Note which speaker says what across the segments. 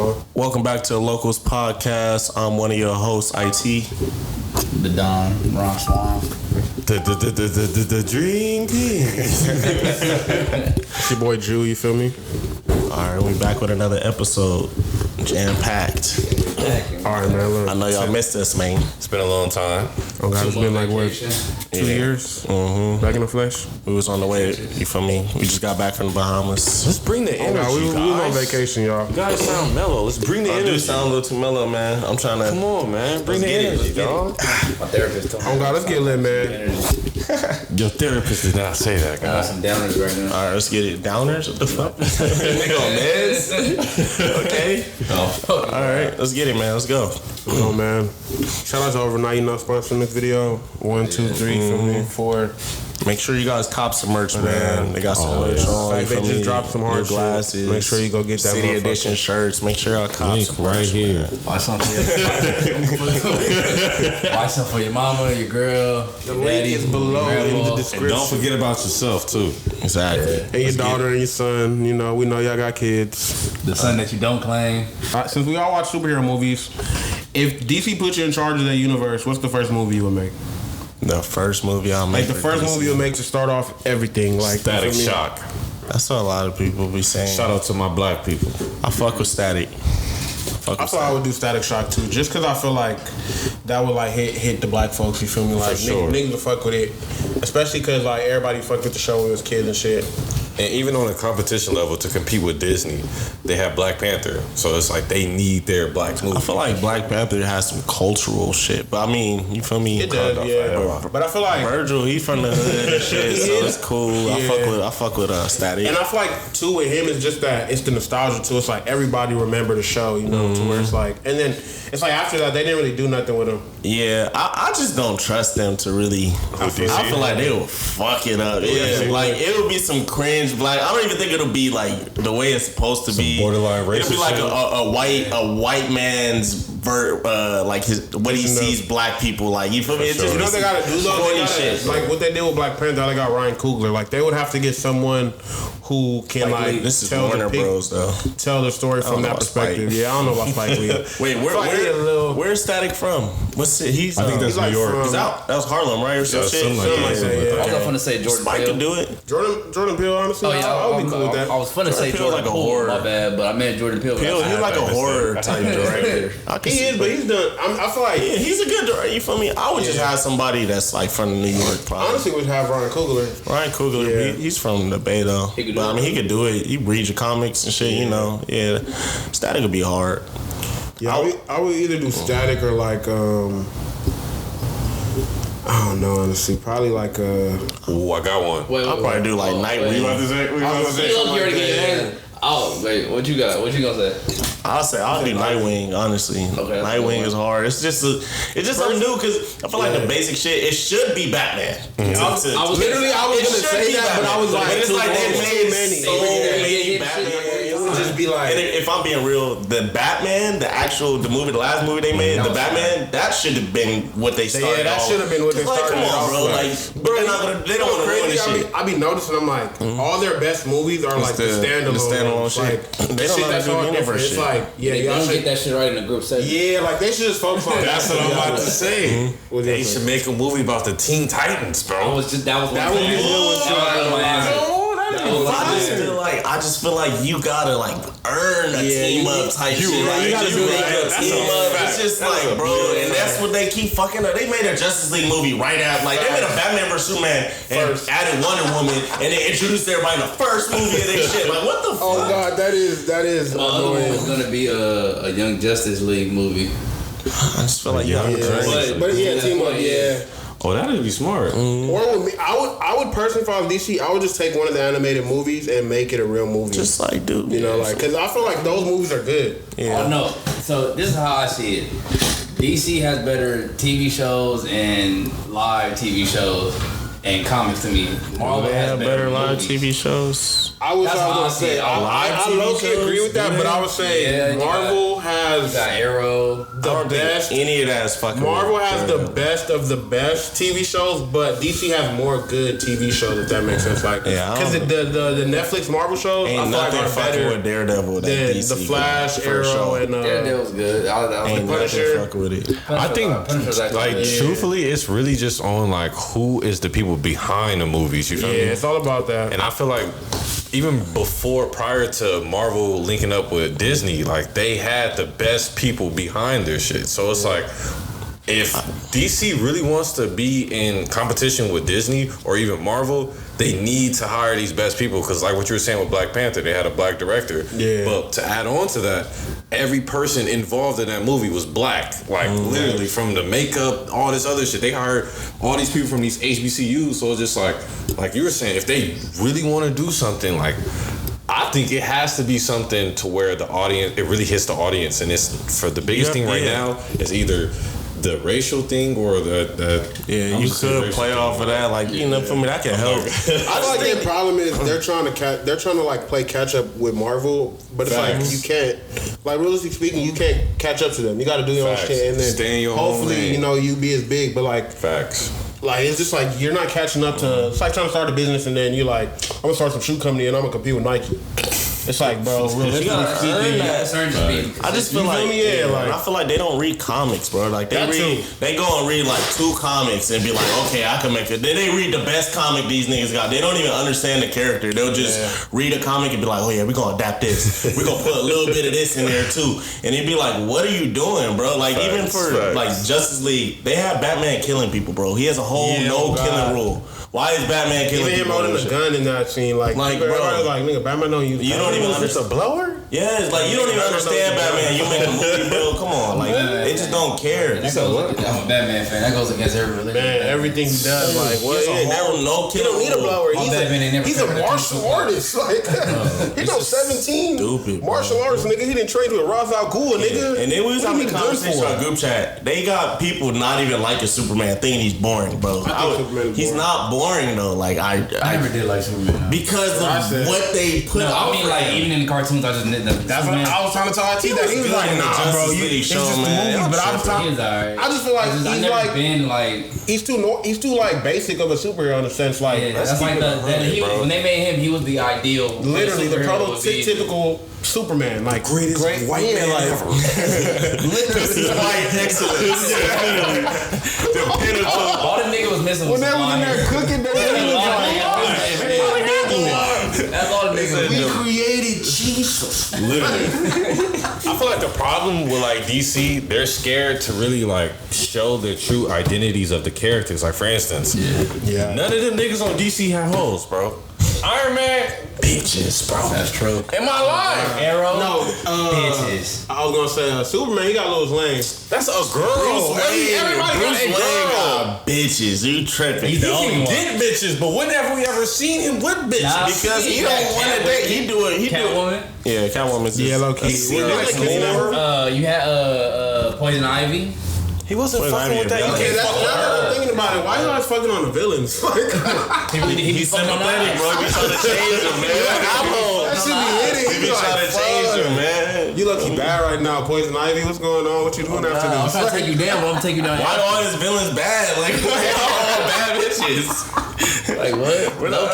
Speaker 1: RonSwaan.
Speaker 2: Welcome back to the Localz Podcast. I'm one of your hosts, IT.
Speaker 3: The Don, RonSwaan.
Speaker 2: The Dream Team.
Speaker 1: It's your boy Drew, you feel me?
Speaker 2: Alright, we back with another episode. Jam-packed.
Speaker 1: Alright, man.
Speaker 2: I know y'all missed us, man.
Speaker 4: It's been a long time.
Speaker 1: Oh, God, it's been like, what, 2 years?
Speaker 2: Mm-hmm.
Speaker 1: Back in the flesh?
Speaker 2: We was on the way, you feel me? We just got back from the Bahamas.
Speaker 4: Let's bring the energy,
Speaker 1: Oh, God, we was on
Speaker 4: guys.
Speaker 1: vacation, y'all.
Speaker 4: You guys sound mellow. Let's bring the
Speaker 2: I
Speaker 4: energy.
Speaker 2: do sound a little too mellow, man. I'm trying to...
Speaker 4: Come on, man. Bring the
Speaker 2: Let's get it,
Speaker 4: energy,
Speaker 2: let's
Speaker 4: dog.
Speaker 3: My therapist told me.
Speaker 1: Oh, God, let's get lit, man.
Speaker 4: Your therapist did not say that,
Speaker 3: I got
Speaker 4: guys.
Speaker 3: some downers right now.
Speaker 2: Alright, let's get it. Downers? What the fuck? Nigga on meds? Okay. Alright, let's get it, man. Let's go.
Speaker 1: What's on, man? Shout out to Overnight, sponsoring this video. 1, 2, 3, feel me? 4.
Speaker 2: Make sure you guys cop some merch, man. They got some merch on.
Speaker 1: Like,
Speaker 2: you
Speaker 1: they
Speaker 2: feel
Speaker 1: just
Speaker 2: me?
Speaker 1: dropped some hard
Speaker 2: New
Speaker 1: shit.
Speaker 2: glasses.
Speaker 1: Make sure you go get that
Speaker 2: City
Speaker 1: motherfucker.
Speaker 2: edition shirts. Make sure y'all cop some merch,
Speaker 4: right here.
Speaker 3: Buy something Buy something for your mama, your girl,
Speaker 1: The
Speaker 3: your
Speaker 1: link
Speaker 3: daddy,
Speaker 1: is below in the
Speaker 4: And
Speaker 1: description.
Speaker 4: don't forget about yourself, too.
Speaker 2: Exactly.
Speaker 1: And your daughter and your son, we know y'all got kids.
Speaker 3: the son that you don't claim.
Speaker 1: Since we all watch superhero movies, if DC put you in charge of that universe, what's the first movie you would make?
Speaker 2: The first movie I'll make.
Speaker 1: Like the first movie you'll make to start off everything. Like
Speaker 4: Static
Speaker 1: you feel me?
Speaker 4: Shock.
Speaker 2: That's what a lot of people be saying.
Speaker 4: Shout out to my black people.
Speaker 2: I fuck with Static.
Speaker 1: I thought I would do Static Shock too, just because I feel like that would like hit the black folks. You feel me? Like
Speaker 4: sure.
Speaker 1: niggas would fuck with it, especially because like everybody fucked with the show when we was kids and shit.
Speaker 4: And even on a competition level, to compete with Disney, they have Black Panther. So it's like they need their black movie.
Speaker 2: I feel like Black Panther has some cultural shit, but I mean, you feel me?
Speaker 1: It does, yeah. But I feel like,
Speaker 2: Virgil, he from the hood and shit, so it's cool.
Speaker 1: Yeah.
Speaker 2: I fuck with Static.
Speaker 1: and I feel like too with him it's just that it's the nostalgia too. It's like everybody remember the show, to where it's like, and then it's like after that they didn't really do nothing with him.
Speaker 2: Yeah, I just don't trust them to really. I feel like they will fuck it up. Yeah, like it will be some cringe black. I don't even think it'll be like the way it's supposed to be.
Speaker 4: borderline
Speaker 2: It'll be
Speaker 4: racist
Speaker 2: like
Speaker 4: shit.
Speaker 2: a white man's like his what he sees black people like. You feel me? It's just
Speaker 1: You know what they gotta do though? They
Speaker 2: corny
Speaker 1: gotta,
Speaker 2: shit.
Speaker 1: like what they did with Black Panther, they got Ryan Coogler. Like they would have to get someone who can like
Speaker 2: This is
Speaker 1: tell
Speaker 2: Warner
Speaker 1: the
Speaker 2: Bros though.
Speaker 1: tell the story from
Speaker 2: know
Speaker 1: that
Speaker 2: about Spike.
Speaker 1: perspective. Yeah, I don't know about Spike Lee.
Speaker 2: Wait, where's Static from? What's it? He's
Speaker 4: I think that's
Speaker 1: he's like
Speaker 4: New York.
Speaker 1: from-
Speaker 2: he's out. That was Harlem, right? Or some shit.
Speaker 4: something like
Speaker 1: Something
Speaker 4: that.
Speaker 1: like that, yeah.
Speaker 3: I was going to say Jordan
Speaker 2: Spike
Speaker 3: Peele.
Speaker 2: can do it.
Speaker 1: Jordan Peele, honestly,
Speaker 3: Oh yeah,
Speaker 1: I would be cool with that.
Speaker 3: I was finna say
Speaker 2: Peele
Speaker 3: Jordan
Speaker 2: like a
Speaker 3: Peele,
Speaker 2: horror.
Speaker 3: my bad, but I meant Jordan Peele.
Speaker 2: Peele, he's like a horror type director. I can
Speaker 1: He
Speaker 2: see
Speaker 1: is, but he's done. I feel like
Speaker 2: yeah, he's a good director. You feel me? I would just have somebody that's like from New York. Probably.
Speaker 1: honestly would have Ryan Coogler.
Speaker 2: Ryan Coogler,
Speaker 1: Yeah.
Speaker 2: he's from the Bay though.
Speaker 3: He could do
Speaker 2: But I mean,
Speaker 3: it.
Speaker 2: he could do it. He reads your comics and shit. You know, yeah. Static would be hard.
Speaker 1: Yeah, I would either do Static or like I don't know, honestly, probably like
Speaker 4: Ooh, I got one.
Speaker 3: Wait,
Speaker 2: I'll probably do like Nightwing.
Speaker 4: You about to say? What you about to say?
Speaker 3: You already get your hand. Oh, wait, what you got? What you gonna say?
Speaker 2: I'll do Nightwing. Honestly,
Speaker 3: Okay, that's
Speaker 2: Nightwing
Speaker 3: cool.
Speaker 2: is hard. It's just something new because I feel like the basic shit. It should be Batman.
Speaker 3: I was gonna say
Speaker 1: that, but I was like,
Speaker 2: but it's like they made
Speaker 1: many.
Speaker 2: so many Batman.
Speaker 1: it would just be like.
Speaker 2: And if I'm being real, the Batman, the last movie they made, the Batman, that should have been what they started.
Speaker 1: Yeah, that should have been what they started.
Speaker 2: Come on,
Speaker 1: off
Speaker 2: bro.
Speaker 1: with.
Speaker 2: Like, they don't want to ruin this shit.
Speaker 1: I be noticing. I'm like, all their best movies are like the standalone
Speaker 2: shit.
Speaker 1: Like,
Speaker 2: They don't know how to do universe
Speaker 1: It's
Speaker 2: shit.
Speaker 1: like, yeah,
Speaker 3: They
Speaker 1: y'all
Speaker 3: don't
Speaker 1: should.
Speaker 3: get that shit right in the group setting.
Speaker 1: Yeah, like they should just focus on.
Speaker 4: That's what I'm about to say.
Speaker 1: What
Speaker 4: They
Speaker 1: is
Speaker 4: should
Speaker 1: it?
Speaker 4: make a movie about the Teen Titans,
Speaker 3: That
Speaker 4: bro.
Speaker 3: was just that was
Speaker 1: That
Speaker 3: my
Speaker 1: would be
Speaker 3: answer.
Speaker 1: good one, too.
Speaker 3: That was my answer.
Speaker 2: I just feel like you gotta like earn a team up type shit. Like,
Speaker 1: You gotta
Speaker 2: just
Speaker 1: do
Speaker 2: make
Speaker 1: that.
Speaker 2: a team up. It's just like, bro, and that's what they keep fucking up. They made a Justice League movie right after, like they made a Batman vs Superman and added Wonder Woman, and they introduced everybody in the first movie of their shit. Like, what the fuck?
Speaker 1: Oh God, that is
Speaker 3: My other one was
Speaker 1: annoying.
Speaker 3: gonna be a Young Justice League movie.
Speaker 2: I just feel like you gotta
Speaker 1: Yeah. But yeah, team up, yeah.
Speaker 4: Oh, that'd be smart.
Speaker 1: Or with me, I would personally, if I was DC, I would just take one of the animated movies and make it a real movie.
Speaker 2: just like, dude.
Speaker 1: You know, like, because I feel like those movies are good.
Speaker 2: Yeah.
Speaker 3: Oh no! So this is how I see it. DC has better TV shows and live TV shows and comics to me. Marvel
Speaker 2: They
Speaker 3: has
Speaker 2: have better live
Speaker 3: movies.
Speaker 2: TV shows.
Speaker 1: I low-key agree with that, but I would say Marvel has
Speaker 3: Arrow.
Speaker 1: The best.
Speaker 2: Any of that is fucking.
Speaker 1: Marvel has the best of the best TV shows, but DC has more good TV shows. If that makes sense, like because the Netflix Marvel shows,
Speaker 2: ain't nothing fucking with Daredevil than DC.
Speaker 1: The Flash, Arrow, and
Speaker 3: Daredevil's good.
Speaker 2: Ain't nothing fuck with it.
Speaker 4: I think, truthfully, it's really just on like who is the people behind the movies. You feel me?
Speaker 1: Yeah, it's all about that.
Speaker 4: And I feel like even prior to Marvel linking up with Disney, like they had the best people behind their shit. So it's like, if DC really wants to be in competition with Disney or even Marvel, they need to hire these best people, because like what you were saying with Black Panther, they had a black director. Yeah. But to add on to that, every person involved in that movie was black. Like literally from the makeup, all this other shit. They hired all these people from these HBCUs. So it's just like you were saying, if they really want to do something, like I think it has to be something to where the audience, it really hits the audience. And it's for the biggest thing right now is either the racial thing or the
Speaker 2: you could play off of that, like, you know, for me that can help.
Speaker 1: I feel like the problem is they're trying to like play catch up with Marvel, but it's like you can't, like realistically speaking, you can't catch up to them. You got to do your own shit, and then
Speaker 4: stay in your
Speaker 1: hopefully you know you be as big. But like like it's just like you're not catching up to. It's like trying to start a business and then you're like, I'm gonna start some shoe company and I'm gonna compete with Nike. It's like, bro, realistically speaking,
Speaker 2: I just feel like, I feel like they don't read comics, bro. Like they go and read like 2 comics and be like, okay, I can make it. Then they read the best comic these niggas got. They don't even understand the character. They'll just read a comic and be like, oh yeah, we're gonna adapt this. We're gonna put a little bit of this in there too. And they'd be like, what are you doing, bro? Like even for like Justice League, they have Batman killing people, bro. He has a whole killing rule. Why is Batman killing people?
Speaker 1: Even him holding a gun in that scene, like bro, like nigga, Batman don't use.
Speaker 2: You don't even understand.
Speaker 1: A blower?
Speaker 2: Yeah, it's like you don't even understand Batman. You make a movie, bro. Come on, like they just don't care.
Speaker 3: I'm a Batman fan. That goes against every religion.
Speaker 1: Man, everything he does, like what? He don't need a blower. He's a martial artist. Like he knows 17
Speaker 2: stupid
Speaker 1: martial artists, nigga. He didn't train with Ra's al Ghul, nigga.
Speaker 2: And then we was having a conversation on group chat. They got people not even liking Superman, thinking he's boring, bro. He's not boring though. Like I
Speaker 3: never did like Superman
Speaker 2: because of what they put.
Speaker 3: I mean, like even in the cartoons, I just didn't.
Speaker 1: That's what I was trying to tell IT that he was like, nah, bro, it's just the movies. But I just feel like he's like been like he's too like basic of a superhero in a sense. Like
Speaker 3: that's like when they made him, he was the ideal,
Speaker 1: literally the prototypical Superman, like great white man, like
Speaker 2: literally white excellence.
Speaker 3: All the nigga was missing was
Speaker 1: when they was in there cooking,
Speaker 3: that's all the niggas.
Speaker 2: We created Jesus.
Speaker 4: Literally. I feel like the problem with like DC, they're scared to really like show the true identities of the characters. Like for instance, none of them niggas on DC have hoes, bro. Iron Man, bitches, bro.
Speaker 3: That's true.
Speaker 4: Am I lying?
Speaker 3: Arrow,
Speaker 1: no,
Speaker 3: bitches.
Speaker 1: I was gonna say Superman. He got little lame.
Speaker 4: That's a girl.
Speaker 2: Everybody got bitches. You tripping?
Speaker 4: He can get bitches, but when have we ever seen him with bitches?
Speaker 2: Because he don't want to date. He do it.
Speaker 3: Catwoman.
Speaker 2: Yeah, Catwoman's
Speaker 1: low key.
Speaker 3: You had Poison Ivy.
Speaker 4: He wasn't fucking with that.
Speaker 1: Okay, that's what I'm thinking about it. Why you always fucking on the villains?
Speaker 2: He be sympathetic, bro. He be trying to change him, man.
Speaker 1: That should be hitting.
Speaker 2: He be trying to change him, man.
Speaker 1: You look bad right now, Poison Ivy. What's going on? What you doing after this?
Speaker 3: I'm trying to take you down, bro. I'm taking you down.
Speaker 2: Why are all his villains bad? Like they all bad bitches.
Speaker 3: Like what? Low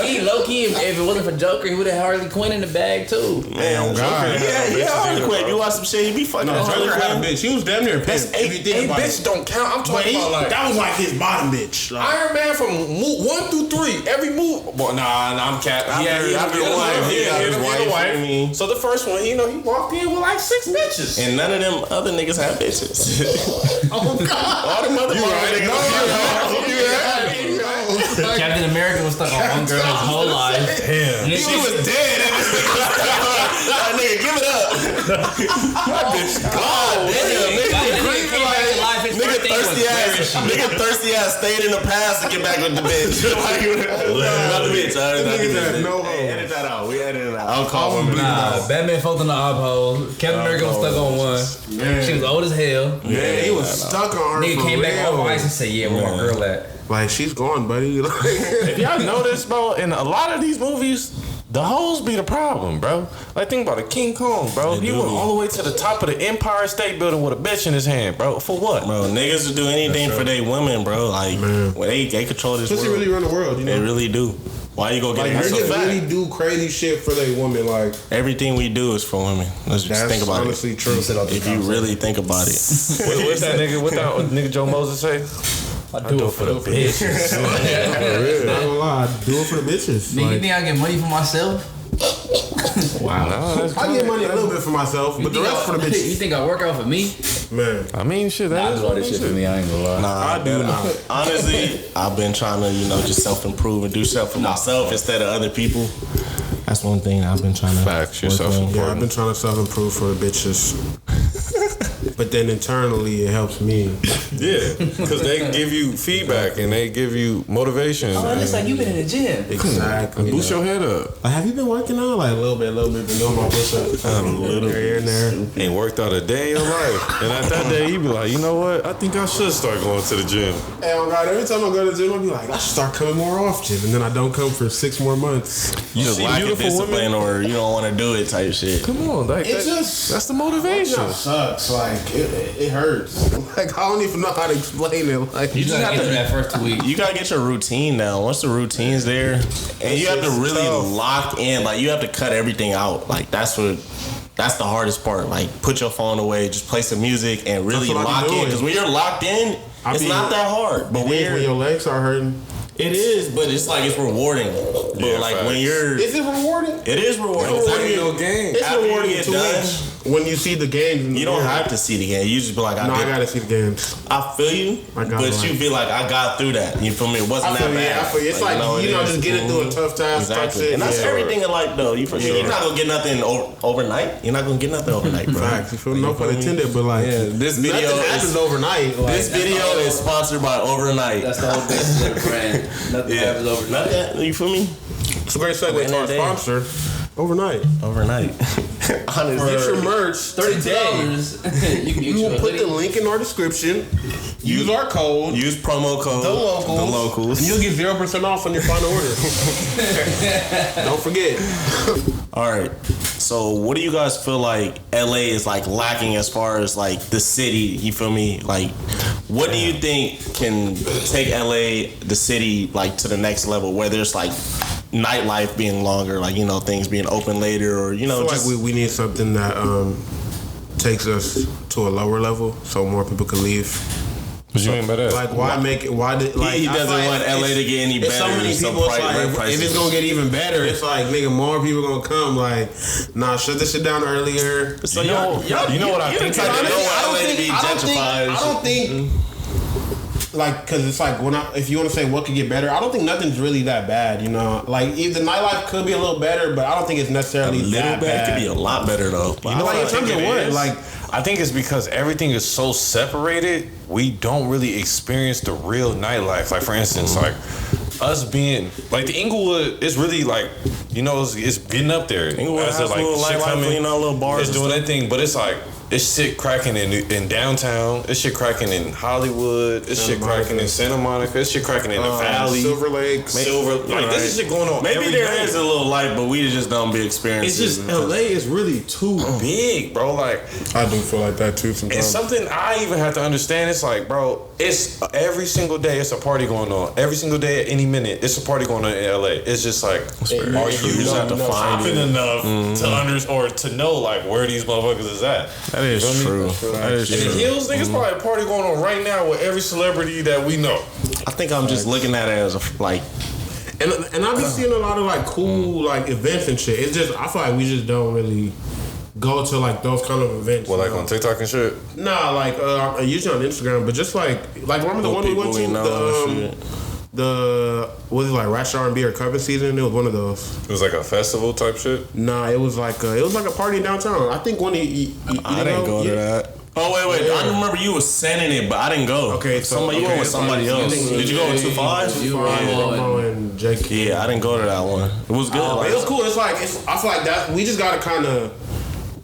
Speaker 3: key. If it wasn't for Joker, he would have Harley Quinn in the bag too.
Speaker 2: Man, God. Yeah, Harley Quinn. You watch some shit, he be fucking.
Speaker 1: No, Joker had a bitch. He was damn near pissed.
Speaker 4: Hey, bitch don't count. I'm talking about like
Speaker 1: that was like his bottom bitch. Like,
Speaker 4: Iron Man from 1 through 3, every move. Well, I'm capping. He had his wife. So the first one, he walked in with like 6 bitches,
Speaker 2: and none of them other niggas had bitches.
Speaker 1: Oh God!
Speaker 2: All them other niggas.
Speaker 3: Captain America was stuck on one girl his whole life.
Speaker 2: Damn. She was dead. That nigga, give it up. That bitch gone. Nigga thirsty ass stayed in the past to get back with the bitch. Not the bitch. Edit that out. We edited it out. I'll call him.
Speaker 3: Batman fucked on the op hole. Captain America was stuck on one. Yeah. She was old as hell.
Speaker 1: Yeah, he was stuck on her.
Speaker 3: Nigga came back over ice and said, "Yeah, where my girl at?"
Speaker 1: Like she's gone, buddy.
Speaker 4: If y'all notice, bro, in a lot of these movies, The hoes be the problem, bro. Like, think about it. King Kong, bro. He went all the way to the top of the Empire State Building with a bitch in his hand, bro. For what?
Speaker 2: Bro, niggas will do anything for their women, bro. Like, when they control this world.
Speaker 1: They really run the world, you know?
Speaker 2: They really do. Why you go get
Speaker 1: like, niggas really do crazy shit for their women. Like,
Speaker 2: everything we do is for women. Let's just think about it. That's honestly true. If you really think about it.
Speaker 4: What's that nigga? What that nigga Joe Moses say? I do it for the bitches.
Speaker 1: Not gonna lie, I do it for the bitches.
Speaker 3: Nigga, you think I get money for myself?
Speaker 1: Wow. I get money a little bit for myself, but the rest for the bitches.
Speaker 3: You think I work out for me?
Speaker 1: Man.
Speaker 4: I mean, shit,
Speaker 3: I do all this shit for me. I ain't gonna lie.
Speaker 2: Nah, I do not. Honestly, I've been trying to, just self-improve and do stuff for myself instead of other people. That's one thing I've been trying to.
Speaker 4: Facts, yourself.
Speaker 1: Yeah, I've been trying to self-improve for the bitches. But then internally, it helps me.
Speaker 4: Yeah, because they give you feedback and they give you motivation.
Speaker 3: Oh, it's like you been in the gym.
Speaker 1: Exactly.
Speaker 4: Boost your head up.
Speaker 1: Like, have you been working out? Like, a little bit, been doing my push-ups.
Speaker 2: A little
Speaker 1: here and there.
Speaker 4: Ain't worked out a day in your life. And at that day, you be like, you know what? I think I should start going to the gym.
Speaker 1: Hey, oh God, every time I go to the gym, I be like, I should start coming more often. And then I don't come for 6 more months.
Speaker 2: You just lack of discipline or you don't want to do it type shit.
Speaker 4: Come on. Like, that's the motivation.
Speaker 1: It sucks. Like, it hurts. Like, I don't even know how to explain it. Like,
Speaker 3: you just gotta get through that first 2 weeks.
Speaker 2: You gotta get your routine down. Once the routine's there, and you have to really lock in. Like, you have to cut everything out. Like, that's the hardest part. Like, put your phone away, just play some music, and really lock in. Because when you're locked in, it's not that hard. But when
Speaker 1: your legs are hurting.
Speaker 2: It is, but it's like it's rewarding. But when you're,
Speaker 1: is it rewarding?
Speaker 2: It is rewarding. It's
Speaker 1: rewarding in 2 weeks. When you see the games,
Speaker 2: you don't have to see the game. You just be like, I
Speaker 1: gotta see the games.
Speaker 2: I feel you, but you feel like I got through that. You feel me? It wasn't that bad.
Speaker 1: I feel you. It's like just get it through a tough time.
Speaker 2: Exactly, and that's everything in life, though. You're not gonna get nothing overnight. You're not gonna get nothing overnight, bro.
Speaker 1: Facts. You feel no pun intended, but like
Speaker 2: this video
Speaker 1: happens overnight.
Speaker 2: This video is sponsored by Overnight.
Speaker 3: That's the whole business brand. Nothing happens overnight.
Speaker 2: You feel me?
Speaker 1: It's a great segue to our sponsor. Overnight.
Speaker 2: Honestly,
Speaker 1: get your merch
Speaker 3: $30.
Speaker 1: We will put the link in our description. Use our code.
Speaker 2: Use promo code
Speaker 1: The Localz. And you'll get 0% off on your final order. Don't forget.
Speaker 2: All right. So, what do you guys feel like LA is like lacking as far as like the city? You feel me? Like, what do you think can take LA, the city, like to the next level? Whether it's like nightlife being longer, like things being open later, or
Speaker 1: I feel like we need something that takes us to a lower level, so more people can leave.
Speaker 4: What you mean by that?
Speaker 1: Like, why make it? Why did like
Speaker 2: he doesn't want LA to get any better?
Speaker 1: So many people. It's like, if it's gonna get even better, it's like nigga, more people gonna come. Like, nah, shut this shit down earlier.
Speaker 2: So you know what I think?
Speaker 1: I don't think. Like, cause it's like if you want to say what could get better, I don't think nothing's really that bad. Like the nightlife could be a little better, but I don't think it's necessarily that bad.
Speaker 2: It could be a lot better though.
Speaker 1: Like in terms of what? Like,
Speaker 4: I think it's because everything is so separated. We don't really experience the real nightlife. Like, for instance, like us being like the Inglewood is really like it's getting up there.
Speaker 2: Inglewood has like shit coming, little bars.
Speaker 4: It's doing that thing, but it's like. It's shit cracking in downtown. It's shit cracking in Hollywood. It's shit cracking in Santa Monica. It's shit cracking in the Valley.
Speaker 1: Silver Lake.
Speaker 4: This is shit going on.
Speaker 2: Maybe there is a little light, but we just don't be experiencing.
Speaker 4: It's just LA is really too big, bro. Like,
Speaker 1: I do feel like that too sometimes.
Speaker 4: It's something I even have to understand. It's like, bro, it's every single day it's a party going on. Every single day at any minute it's a party going on in LA. It's just like, are you
Speaker 2: have to find
Speaker 4: enough to know like where these motherfuckers is at?
Speaker 2: That is true. That is true.
Speaker 4: In the Hills, niggas probably a party going on right now with every celebrity that we know.
Speaker 2: I think I'm just looking at it as like,
Speaker 1: and I've been seeing a lot of like cool like events and shit. It's just I feel like we just don't really go to like those kind of events.
Speaker 4: Well, like on TikTok and shit.
Speaker 1: Nah, like usually on Instagram, but just like remember the one we went to was it like Ratchet R&B or Cover Season? It was one of those.
Speaker 4: It was like a festival type shit.
Speaker 1: Nah, it was like a party downtown. I think I
Speaker 2: didn't go to that. Oh wait! Yeah. I remember you was sending it, but I didn't go.
Speaker 1: Okay, so
Speaker 2: you went with somebody else. Did you go with 2-5?
Speaker 1: You and Jake.
Speaker 2: Yeah, I didn't go to that one. It was good.
Speaker 1: It was cool. It's like I feel like that we just gotta kind of.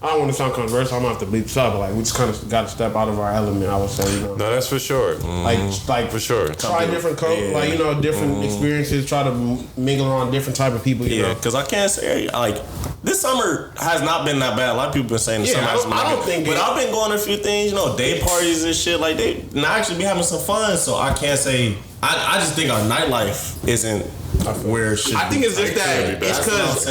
Speaker 1: I don't want to sound controversial. I'm gonna have to bleep this up, but like we just kind of got to step out of our element. I would say, you know.
Speaker 4: No, that's for sure.
Speaker 1: Like
Speaker 4: for sure.
Speaker 1: Try different like you know different experiences. Try to mingle around different type of people. You know,
Speaker 2: because I can't say like this summer has not been that bad. A lot of people been saying the summer has been
Speaker 1: I don't think,
Speaker 2: but I've been going to a few things. You know, day parties and shit. Like and I actually be having some fun. So I can't say. I just think our nightlife isn't where it should.
Speaker 1: I think it's just that it's because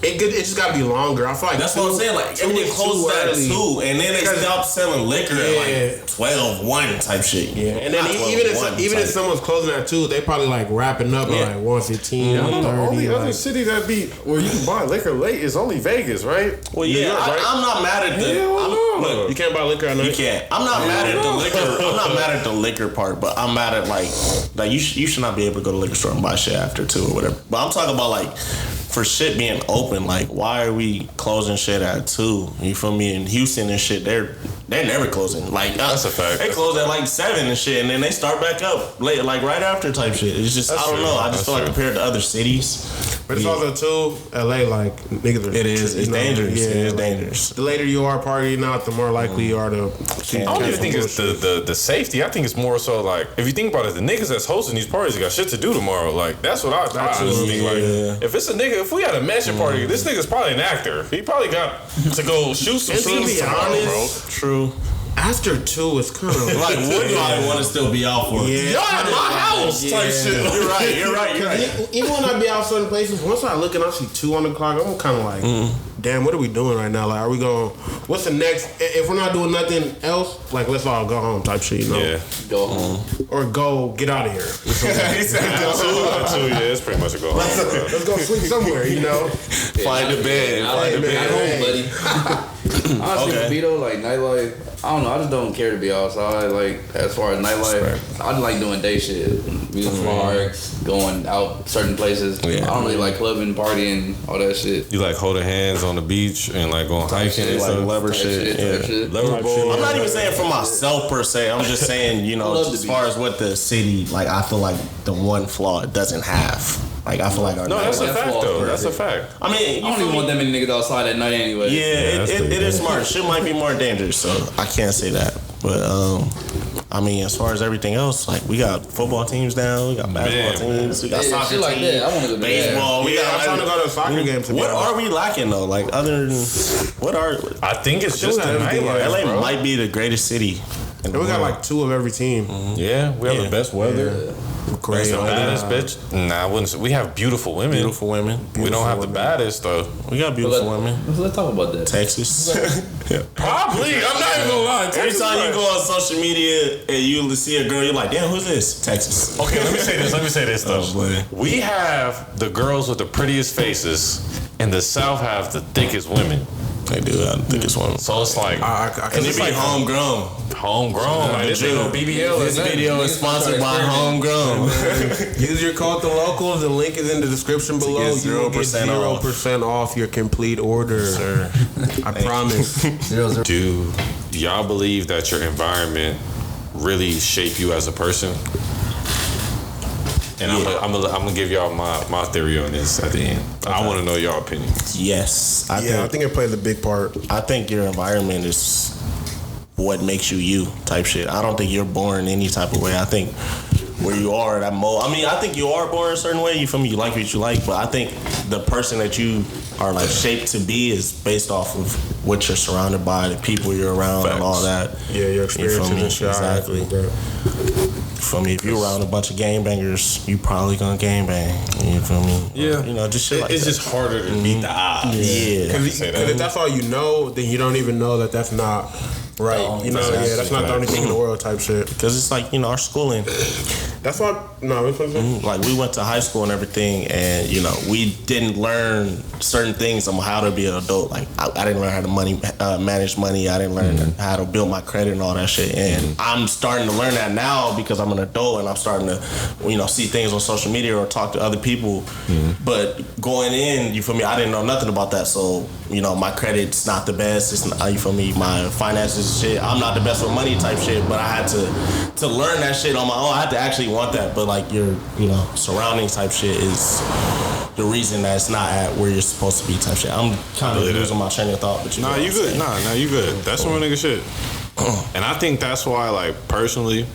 Speaker 1: it just got to be longer. I feel like
Speaker 2: that's what I'm saying. Like everything closes at 2, and then they stop selling liquor at like 12, 1 type shit.
Speaker 1: Yeah, and then even if someone's closing at 2, they probably like wrapping up at like 1:15, 1:30.
Speaker 4: The only other city that be where you can buy liquor late is only Vegas, right?
Speaker 2: Well, yeah, York, right? I'm not mad at the.
Speaker 1: Look, you can't buy liquor at night.
Speaker 2: You can't. I'm not mad at the liquor. I'm not mad at the liquor part, but I'm mad at like you should not be able to go to the liquor store and buy shit after 2 or whatever. But I'm talking about like for shit being open. Like why are we closing shit at 2? You feel me? In Houston and shit, they're never closing. Like
Speaker 4: that's a fact.
Speaker 2: They close at like 7 and shit, and then they start back up late, like right after type shit. It's just I don't know. I just feel like compared to other cities.
Speaker 1: But it's also too LA, like niggas are.
Speaker 2: It is. It's dangerous. Yeah, it's dangerous.
Speaker 1: The later you are partying out, the more likely you are to.
Speaker 4: I don't even think it's the safety. I think it's more so like if you think about it, the niggas that's hosting these parties got shit to do tomorrow. Like that's what I honestly think. Like if it's a nigga, if we had a mansion party, this nigga's probably an actor. He probably got to go shoot some scenes tomorrow, bro.
Speaker 2: True.
Speaker 1: After 2, it's kind of
Speaker 2: like what do I want to still be out for?
Speaker 1: Yeah,
Speaker 2: y'all at my house type shit. You're right.
Speaker 1: Even when I be out certain places, once I look and I see 2 on the clock, I'm kind of like, damn, what are we doing right now? Like, are we going? What's the next? If we're not doing nothing else, like let's all go home type shit, you know?
Speaker 3: Yeah, go home
Speaker 1: or go get out of here.
Speaker 4: He said go home. Yeah, it's pretty much a go home.
Speaker 1: Let's go sleep somewhere, you know?
Speaker 2: Find a bed.
Speaker 3: Find a bed at home, buddy. Honestly, for me though, like nightlife, I don't know. I just don't care to be outside. Like as far as nightlife, I just like doing day shit, music parks, going out certain places. Yeah. I don't really like clubbing, partying, all that shit.
Speaker 4: You like holding hands on the beach and like going hiking and
Speaker 2: like lever shit. Lever board. I'm not even saying for myself per se. I'm just saying, you know, as far as what the city, like I feel like the one flaw it doesn't have. Like I feel like our
Speaker 4: that's a fact though. That's a fact.
Speaker 2: I mean,
Speaker 3: I don't even want that many niggas outside at night anyway.
Speaker 2: Yeah, it is smart. Shit might be more dangerous, so I can't say that. But I mean, as far as everything else, like we got football teams down, we got basketball teams, we got soccer teams,
Speaker 3: like that. I want to go to
Speaker 2: baseball.
Speaker 1: I'm trying to go to a soccer game.
Speaker 2: What are we lacking though? Like other than what are?
Speaker 4: I think it's just the nightlife.
Speaker 2: LA might be the greatest city.
Speaker 1: And we got like 2 of every team.
Speaker 4: Yeah, we have the best weather.
Speaker 1: Great.
Speaker 4: The baddest bitch? Nah, I wouldn't say. We have beautiful women. We don't have the baddest though.
Speaker 2: We got beautiful women.
Speaker 3: Let's talk about that.
Speaker 2: Texas.
Speaker 4: Probably. I'm not even gonna lie.
Speaker 2: Every time you go on social media and you see a girl, you're like, damn, who's this? Texas.
Speaker 4: Okay, let me say this though. We have the girls with the prettiest faces, and the South have the thickest women.
Speaker 2: They do have the thickest women.
Speaker 4: So it's like,
Speaker 2: and it's like homegrown.
Speaker 4: Like this ain't no BBL.
Speaker 2: This video is sponsored by Homegrown.
Speaker 1: Use your code Localz. The link is in the description below. You will get 0% off your complete order.
Speaker 2: Sir.
Speaker 1: I promise.
Speaker 4: Do y'all believe that your environment really shape you as a person? And I'm gonna give y'all my theory on this at the end. Okay. I want to know y'all opinions.
Speaker 2: Yes,
Speaker 1: I think it plays a big part.
Speaker 2: I think your environment is what makes you type shit. I don't think you're born any type of way. I think where you are at I mean, I think you are born a certain way. You feel me? You like what you like, but I think the person that you are like shaped to be is based off of what you're surrounded by, the people you're around, and all that.
Speaker 1: Yeah, your experiences and shit.
Speaker 2: Exactly. You feel me? If you're around a bunch of gangbangers, you probably gonna gangbang. You feel me?
Speaker 4: Yeah.
Speaker 2: You know, just shit like
Speaker 4: it's
Speaker 2: that.
Speaker 4: Just harder to beat the odds.
Speaker 2: Yeah.
Speaker 1: Because if that's all you know, then you don't even know that that's not right. You know, that's not the only thing in the world type shit.
Speaker 2: Because it's like, you know, our schooling.
Speaker 1: That's why,
Speaker 2: like we went to high school and everything, and you know, we didn't learn certain things on how to be an adult. Like I didn't learn how to manage money. I didn't learn how to build my credit and all that shit. And I'm starting to learn that now because I'm an adult and I'm starting to, you know, see things on social media or talk to other people. But going in, you feel me? I didn't know nothing about that. So, you know, my credit's not the best. It's not, you feel me? My finances shit. I'm not the best with money type shit. But I had to learn that shit on my own. I had to actually want that. But like your, you know, surrounding type shit is the reason that it's not at where you're supposed to be type shit. I'm kind of losing my train of thought, but
Speaker 4: Nah, you good. Nah, you good. That's some real nigga shit. And I think that's why, like, personally,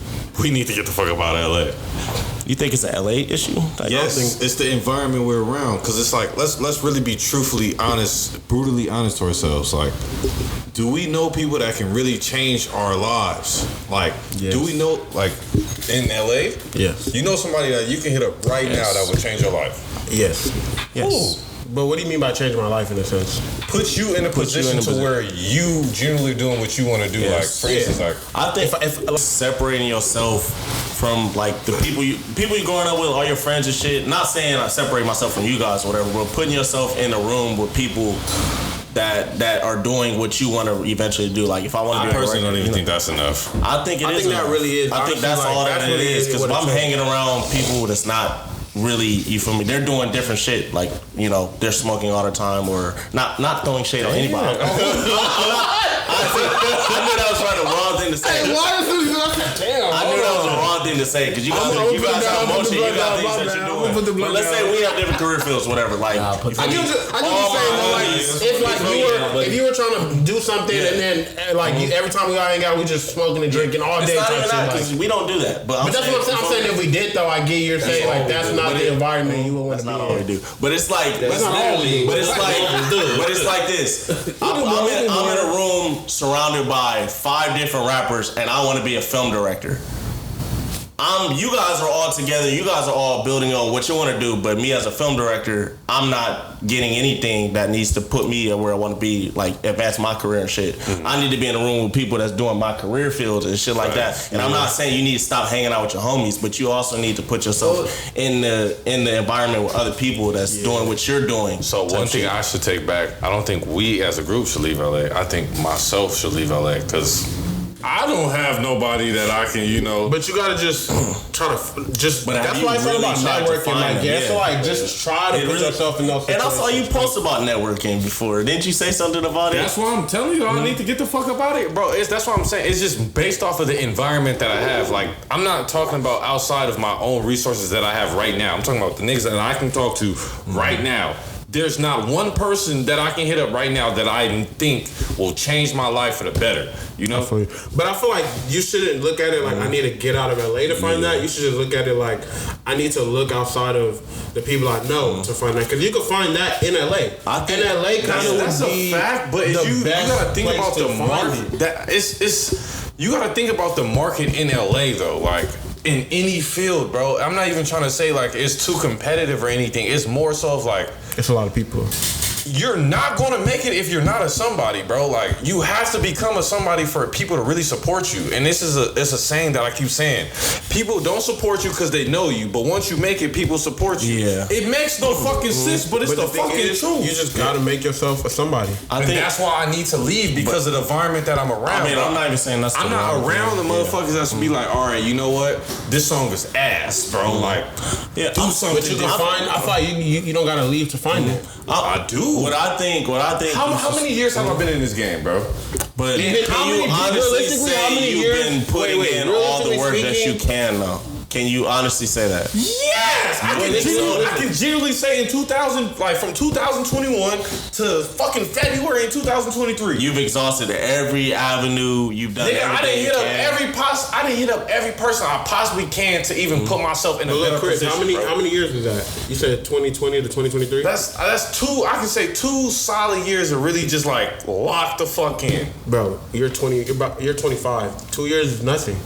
Speaker 4: we need to get the fuck up out of LA.
Speaker 2: You think it's an LA issue?
Speaker 4: Yes, it's the environment we're around. Because it's like, let's really be truthfully honest, brutally honest to ourselves. Like, do we know people that can really change our lives? Like, do we know, like, in LA?
Speaker 1: Yes.
Speaker 4: You know somebody that you can hit up right now that would change your life?
Speaker 1: Yes.
Speaker 2: Yes.
Speaker 1: Ooh. But what do you mean by changing my life in a sense?
Speaker 4: Put you in a position to where you generally doing what you want to do. Yes. Like, for instance, like,
Speaker 2: I think if separating yourself from like the people you growing up with, all your friends and shit. Not saying I separate myself from you guys or whatever, but putting yourself in a room with people that are doing what you want to eventually do. Like if I want to,
Speaker 4: I personally don't even think that's enough.
Speaker 2: I think it is. I think that really is. I think that's all that it is. Because if I'm hanging around people that's not really, you feel me? They're doing different shit. Like, you know, they're smoking all the time or not throwing shade on anybody. I knew that was the wrong thing to say.
Speaker 1: Hey, why is this? Damn.
Speaker 2: I knew that was the wrong thing to say because you guys have emotion. You got things that you're doing. But let's say we have different career fields, whatever. Like,
Speaker 1: I get what you're saying. If you were trying to do something and then like every time we all hang out, we just smoking and drinking all day.
Speaker 2: It's not even that because we don't do that. But
Speaker 1: that's what I'm saying. I'm saying if we did though, I get you're saying like that's not the environment you would want to be in. That's not all we do. But it's like, but it's like this. I'm in a room surrounded by 5 different rappers, and I want to be a film director. You guys are all together. You guys are all building on what you want to do. But me as a film director, I'm not getting anything that needs to put me where I want to be, like advance my career and shit. Mm-hmm. I need to be in a room with people that's doing my career fields and shit like that. And I'm not saying you need to stop hanging out with your homies, but you also need to put yourself in the environment with other people that's doing what you're doing.
Speaker 4: So one thing I should take back, I don't think we as a group should leave LA. I think myself should leave LA because I don't have nobody that I can, you know.
Speaker 1: But you gotta just try to just. But that's why I thought about networking. Like, so like, just try to put yourself in those situations.
Speaker 2: And I saw you post about networking before. Didn't you say something about it?
Speaker 4: That's why I'm telling you, I need to get the fuck up out of it, bro. That's what I'm saying. It's just based off of the environment that I have. Like, I'm not talking about outside of my own resources that I have right now. I'm talking about the niggas that I can talk to right now. There's not one person that I can hit up right now that I think will change my life for the better. You know?
Speaker 1: But I feel like you shouldn't look at it like I need to get out of LA to find that. You should just look at it like I need to look outside of the people I know to find that. Because you can find that in LA. I think in LA kind of
Speaker 4: that's a fact, but you gotta think about the market. You gotta think about the market in LA though. Like, in any field, bro. I'm not even trying to say like it's too competitive or anything. It's more so of like
Speaker 1: it's a lot of people.
Speaker 4: You're not gonna make it if you're not a somebody, bro. Like you have to become a somebody for people to really support you. And this is a saying that I keep saying. People don't support you because they know you, but once you make it, people support you. Yeah. It makes no fucking sense, but it's the fucking truth.
Speaker 1: You just gotta make yourself a somebody.
Speaker 4: I think that's why I need to leave because of the environment that I'm around.
Speaker 2: I mean, I'm not even saying that's.
Speaker 4: I'm not around the motherfuckers that's be like, all right, you know what? This song is ass, bro. Like,
Speaker 1: do something. But you can find. I thought you don't gotta leave to find it.
Speaker 4: I do.
Speaker 2: What I think.
Speaker 4: How many years have I been in this game, bro?
Speaker 2: But can you honestly say you've been putting in all the work that you can, though? Can you honestly say that?
Speaker 4: Yes, I can generally say in 2000, like from 2021 to fucking February in 2023.
Speaker 2: You've exhausted every avenue. You've done everything. I didn't
Speaker 4: hit up every person I possibly can to even put myself in a better position.
Speaker 1: How many years is that? You said 2020 to 2023.
Speaker 4: That's 2. I can say 2 solid years of really just like lock the fuck in,
Speaker 1: bro. You're 20. You're 25. 2 years is nothing.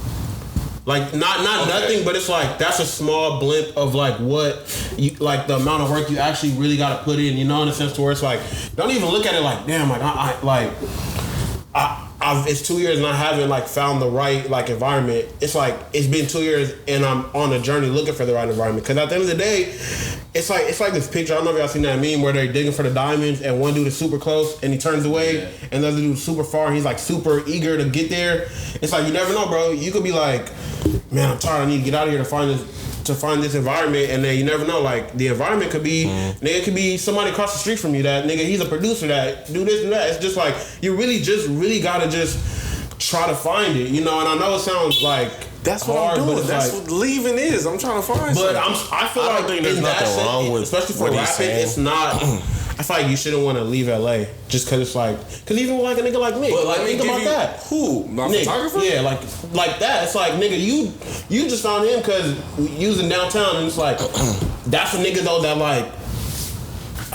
Speaker 1: Like not nothing, but it's like that's a small blimp of like what you like the amount of work you actually really got to put in. You know, in a sense to where it's like don't even look at it like damn, like it's 2 years and I haven't like found the right like environment. It's like it's been 2 years and I'm on a journey looking for the right environment. Because at the end of the day, it's like this picture. I don't know if y'all seen that meme where they're digging for the diamonds and one dude is super close and he turns away and the other dude is super far and he's like super eager to get there. It's like you never know, bro. You could be like, man, I'm tired. I need to get out of here to find this environment, and then you never know. Like the environment could be, nigga, it could be somebody across the street from you. That nigga, he's a producer that do this and that. It's just like you really gotta just try to find it, you know. And I know it sounds like
Speaker 4: That's what I'm doing. That's what leaving is. I'm trying to find something.
Speaker 1: I feel like
Speaker 2: there's nothing wrong with,
Speaker 1: especially for rapping, it's not. I feel like you shouldn't want to leave LA just because it's like, because even like a nigga like Nick,
Speaker 4: but
Speaker 1: like think about that.
Speaker 4: Who? My
Speaker 1: Nick,
Speaker 4: photographer?
Speaker 1: Yeah, like that. It's like, nigga, you just found him because you was in downtown, and it's like that's a nigga though that like.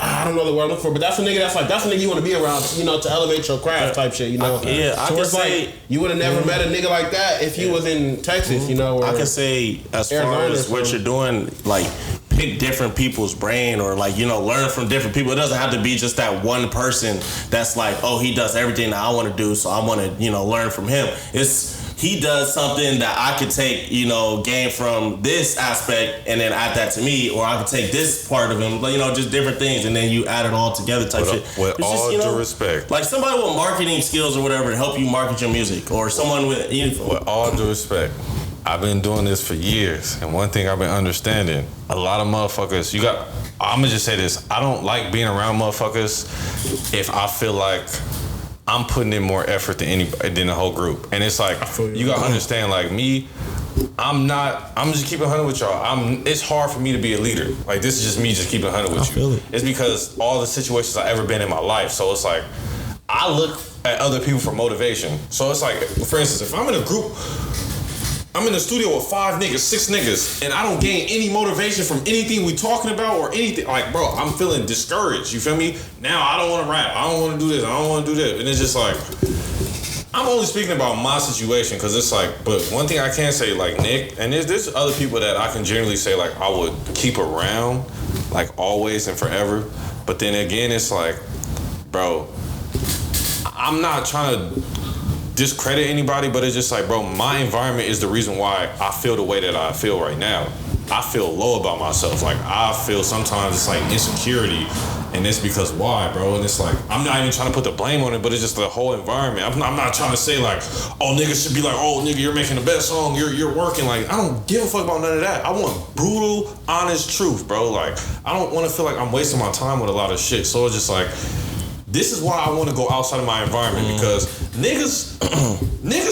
Speaker 1: I don't know the word I'm looking for, but that's a nigga that's a nigga you want to be around, you know, to elevate your craft type shit, you know.
Speaker 2: I can say
Speaker 1: like, you would have never met a nigga like that if you was in Texas, you know.
Speaker 2: I can say as far as what you're doing, like pick different people's brain or like, you know, learn from different people. It doesn't have to be just that one person that's like, oh, he does everything that I want to do, so I want to, you know, learn from him. He does something that I could take, you know, gain from this aspect and then add that to me, or I could take this part of him, you know, just different things, and then you add it all together type shit.
Speaker 4: With all due respect.
Speaker 2: Like somebody with marketing skills or whatever to help you market your music, or someone with...
Speaker 4: With all due respect, I've been doing this for years, and one thing I've been understanding, a lot of motherfuckers, I'm gonna just say this, I don't like being around motherfuckers if I feel like I'm putting in more effort than the whole group. And it's like, you gotta understand, like me, I'm just keeping 100 with y'all. It's hard for me to be a leader. Like, this is just me just keeping 100 with you. It's because all the situations I've ever been in my life. So it's like, I look at other people for motivation. So it's like, for instance, if I'm in a group, I'm in the studio with 5 niggas, 6 niggas, and I don't gain any motivation from anything we talking about or anything. Like, bro, I'm feeling discouraged. You feel me? Now I don't want to rap. I don't want to do this. I don't want to do that. And it's just like, I'm only speaking about my situation because it's like, but one thing I can say, like Nick, and there's other people that I can generally say, like, I would keep around, like, always and forever. But then again, it's like, bro, I'm not trying to discredit anybody, but it's just like, bro, my environment is the reason why I feel the way that I feel right now. I feel low about myself. Like, I feel sometimes it's like insecurity, and it's because why, bro? And it's like, I'm not even trying to put the blame on it, but it's just the whole environment. I'm not trying to say like, oh, niggas should be like, oh, nigga, you're making the best song, you're working. Like, I don't give a fuck about none of that. I want brutal, honest truth, bro. Like, I don't want to feel like I'm wasting my time with a lot of shit. So it's just like, this is why I want to go outside of my environment, because niggas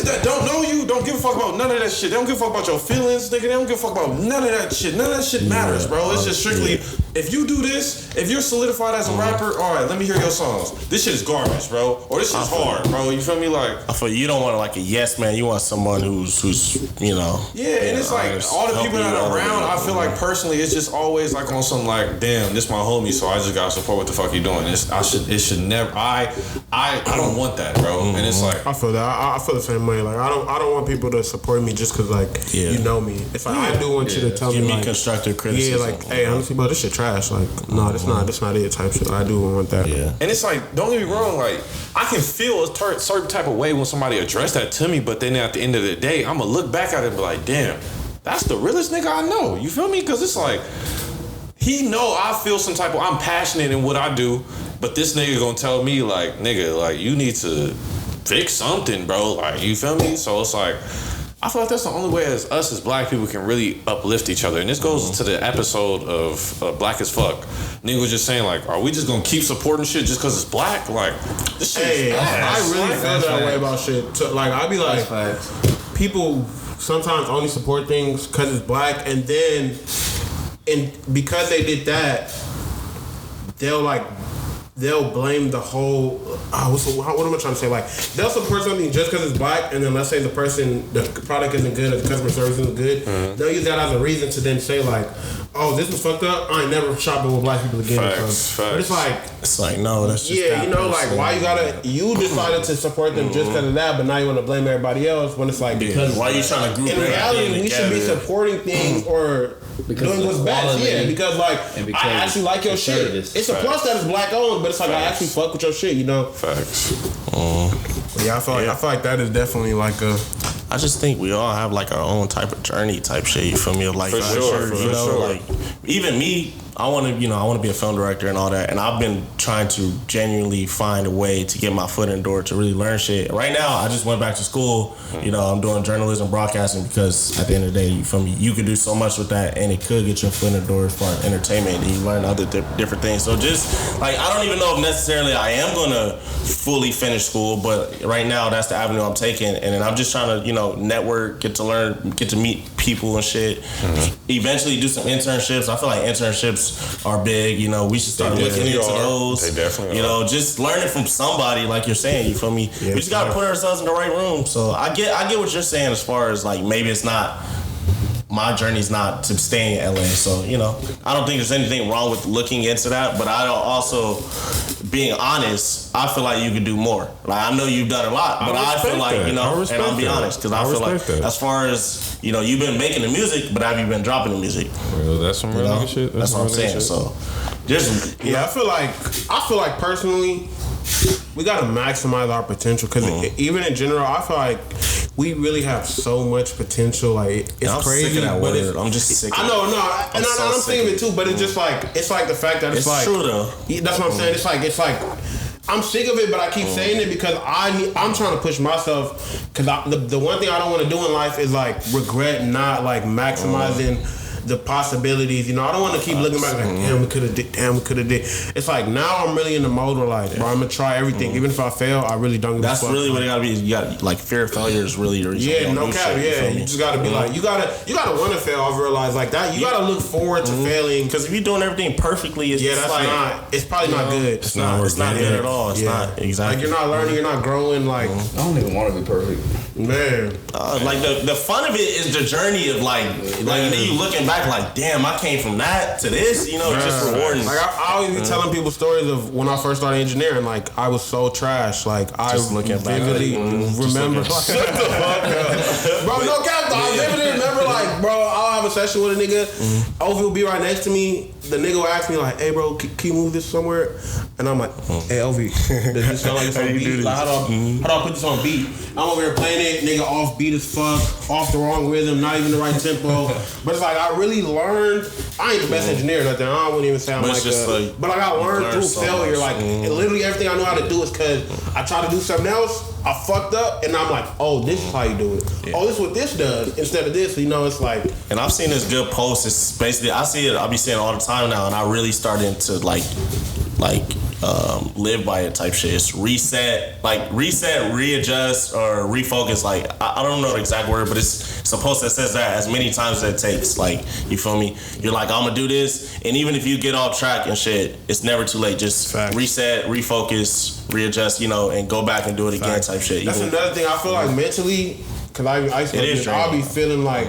Speaker 4: that don't know you don't give a fuck about none of that shit. They don't give a fuck about your feelings, nigga. They don't give a fuck about none of that shit. None of that shit matters, bro. It's just strictly, if you do this, if you're solidified as a rapper, all right, let me hear your songs. This shit is garbage, bro. Or this shit's hard, bro. You feel me? Like,
Speaker 2: I feel you don't want like a yes man. You want someone who's you know.
Speaker 4: Yeah, and it's like all the people that are around. I feel like personally, it's just always like on some like, damn, this my homie, so I just gotta support what the fuck he doing. It should never. I don't want that, bro. And it's like,
Speaker 1: I feel that. I feel the same way. Like, I don't want people to support me just because like you know me. It's like, I do want you to tell me like
Speaker 2: constructive criticism.
Speaker 1: Yeah, like, hey, honestly, bro, this shit trash. Like, no, that's not it type shit. I do want that.
Speaker 2: Yeah.
Speaker 4: And it's like, don't get me wrong, like, I can feel a certain type of way when somebody addressed that to me, but then at the end of the day, I'm gonna look back at it and be like, damn, that's the realest nigga I know. You feel me? Because it's like, he know I feel some type of, I'm passionate in what I do, but this nigga gonna tell me like, nigga, like, you need to fix something, bro. Like, you feel me? So it's like, I feel like that's the only way as us as black people can really uplift each other. And this goes to the episode of Black as Fuck. Nigga was just saying, like, are we just gonna keep supporting shit just because it's black? Like, this shit is
Speaker 1: I really feel that way about shit. So, like, I be like, people sometimes only support things because it's black, and then, because they did that, they'll blame the whole. What am I trying to say? Like, they'll support something just because it's black, and then let's say the product isn't good, or the customer service isn't good. They'll use that as a reason to then say like, oh, this was fucked up. I ain't never shopping with black people again.
Speaker 4: Facts.
Speaker 1: But
Speaker 2: it's like no, that's just
Speaker 1: you know, like, why you decided to support them just because of that, but now you want to blame everybody else when it's like, because
Speaker 2: why you trying to group
Speaker 1: in reality we should be supporting things or doing what's best. Yeah, because like, I actually like your shit. It's a plus that it's black owned, but it's like, I actually fuck with your shit, you know.
Speaker 4: Facts.
Speaker 1: Yeah, I feel like that is definitely like a.
Speaker 2: I just think we all have like our own type of journey type shit. You feel me? Like,
Speaker 4: for sure.
Speaker 2: Like, even me, I want to be a film director and all that, and I've been trying to genuinely find a way to get my foot in the door to really learn shit. Right now, I just went back to school. I'm doing journalism, broadcasting, because at the end of the day, you feel me, you could do so much with that, and it could get your foot in the door as far as entertainment, and you learn other different things. So just like, I don't even know if necessarily I am gonna fully finish school, but right now that's the avenue I'm taking, and then I'm just trying to network, get to learn, get to meet people and shit. Eventually do some internships. I feel like internships are big. We should start looking into those.
Speaker 4: They definitely are.
Speaker 2: Just learning from somebody, like you're saying. You feel me? Yeah, we just gotta put ourselves in the right room. So I get what you're saying as far as like, maybe it's not, my journey's not to stay in LA. So I don't think there's anything wrong with looking into that, but I don't also, being honest, I feel like you could do more. Like, I know you've done a lot, but I feel like and I'll be honest, because I feel like that. As far as you've been making the music, but have you been dropping the music?
Speaker 4: Well, that's some real nigga shit.
Speaker 2: That's what I'm saying. So just
Speaker 1: I feel like personally, we gotta maximize our potential, because even in general, I feel like we really have so much potential. Like, it's crazy.
Speaker 2: Sick of that word. I'm just sick.
Speaker 1: I know, I'm saying it too. But it's just like, it's like the fact that it's like,
Speaker 2: true though.
Speaker 1: That's what I'm saying. It's like I'm sick of it, but I keep saying it because I'm trying to push myself. Because the one thing I don't want to do in life is like regret not like maximizing the possibilities. I don't want to keep looking back like, damn, we could have did. It's like, now I'm really in the mode where like, bro, I'm gonna try everything. Even if I fail, I really don't give a fuck.
Speaker 2: That's really what it gotta be. You got like, fear of failure is really your reason.
Speaker 1: Yeah, no cap. Yeah, you just gotta be like, you gotta want to fail. I've realized like that. You gotta look forward to failing,
Speaker 2: because if you're doing everything perfectly, it's
Speaker 1: it's probly not good.
Speaker 2: It's not good at all. It's not exactly.
Speaker 1: Like, you're not learning, you're not growing. Like,
Speaker 3: I don't even want to be perfect,
Speaker 1: man.
Speaker 2: Like the fun of it is the journey of like you looking back like, damn, I came from that to this. It's just rewarding.
Speaker 1: Like, I always be telling people stories of when I first started engineering. Like, I was so trash. Like,
Speaker 2: just looking back,
Speaker 1: vividly remember. Shut the fuck up, bro. No cap. I vividly remember, like, bro, I'll have a session with a nigga. Ovi will be right next to me. The nigga will ask me like, "Hey, bro, can you move this somewhere?" And I'm like, "Hey, Ovi, does this sound like it's on beat? Like, how do I put this on beat?" I'm over here playing it, nigga, off beat as fuck, off the wrong rhythm, not even the right tempo. But it's like, I really learned. I ain't the best engineer or nothing. I wouldn't even say I'm like, but like, I learned through failure. Like, literally everything I know how to do is because I tried to do something else, I fucked up, and I'm like, oh, this is how you do it. Yeah. Oh, this is what this does instead of this. It's like.
Speaker 2: And I've seen this good post. It's basically, I see it. I be saying it all the time now, and I really starting to like live by it type shit. It's reset, readjust, or refocus. Like, I don't know the exact word, but it's a post that says that as many times as it takes. Like, you feel me? You're like, I'm gonna do this, and even if you get off track and shit, it's never too late. Just reset, refocus, readjust, and go back and do it again type shit.
Speaker 1: That's another thing. I feel like mentally, because I'll be feeling like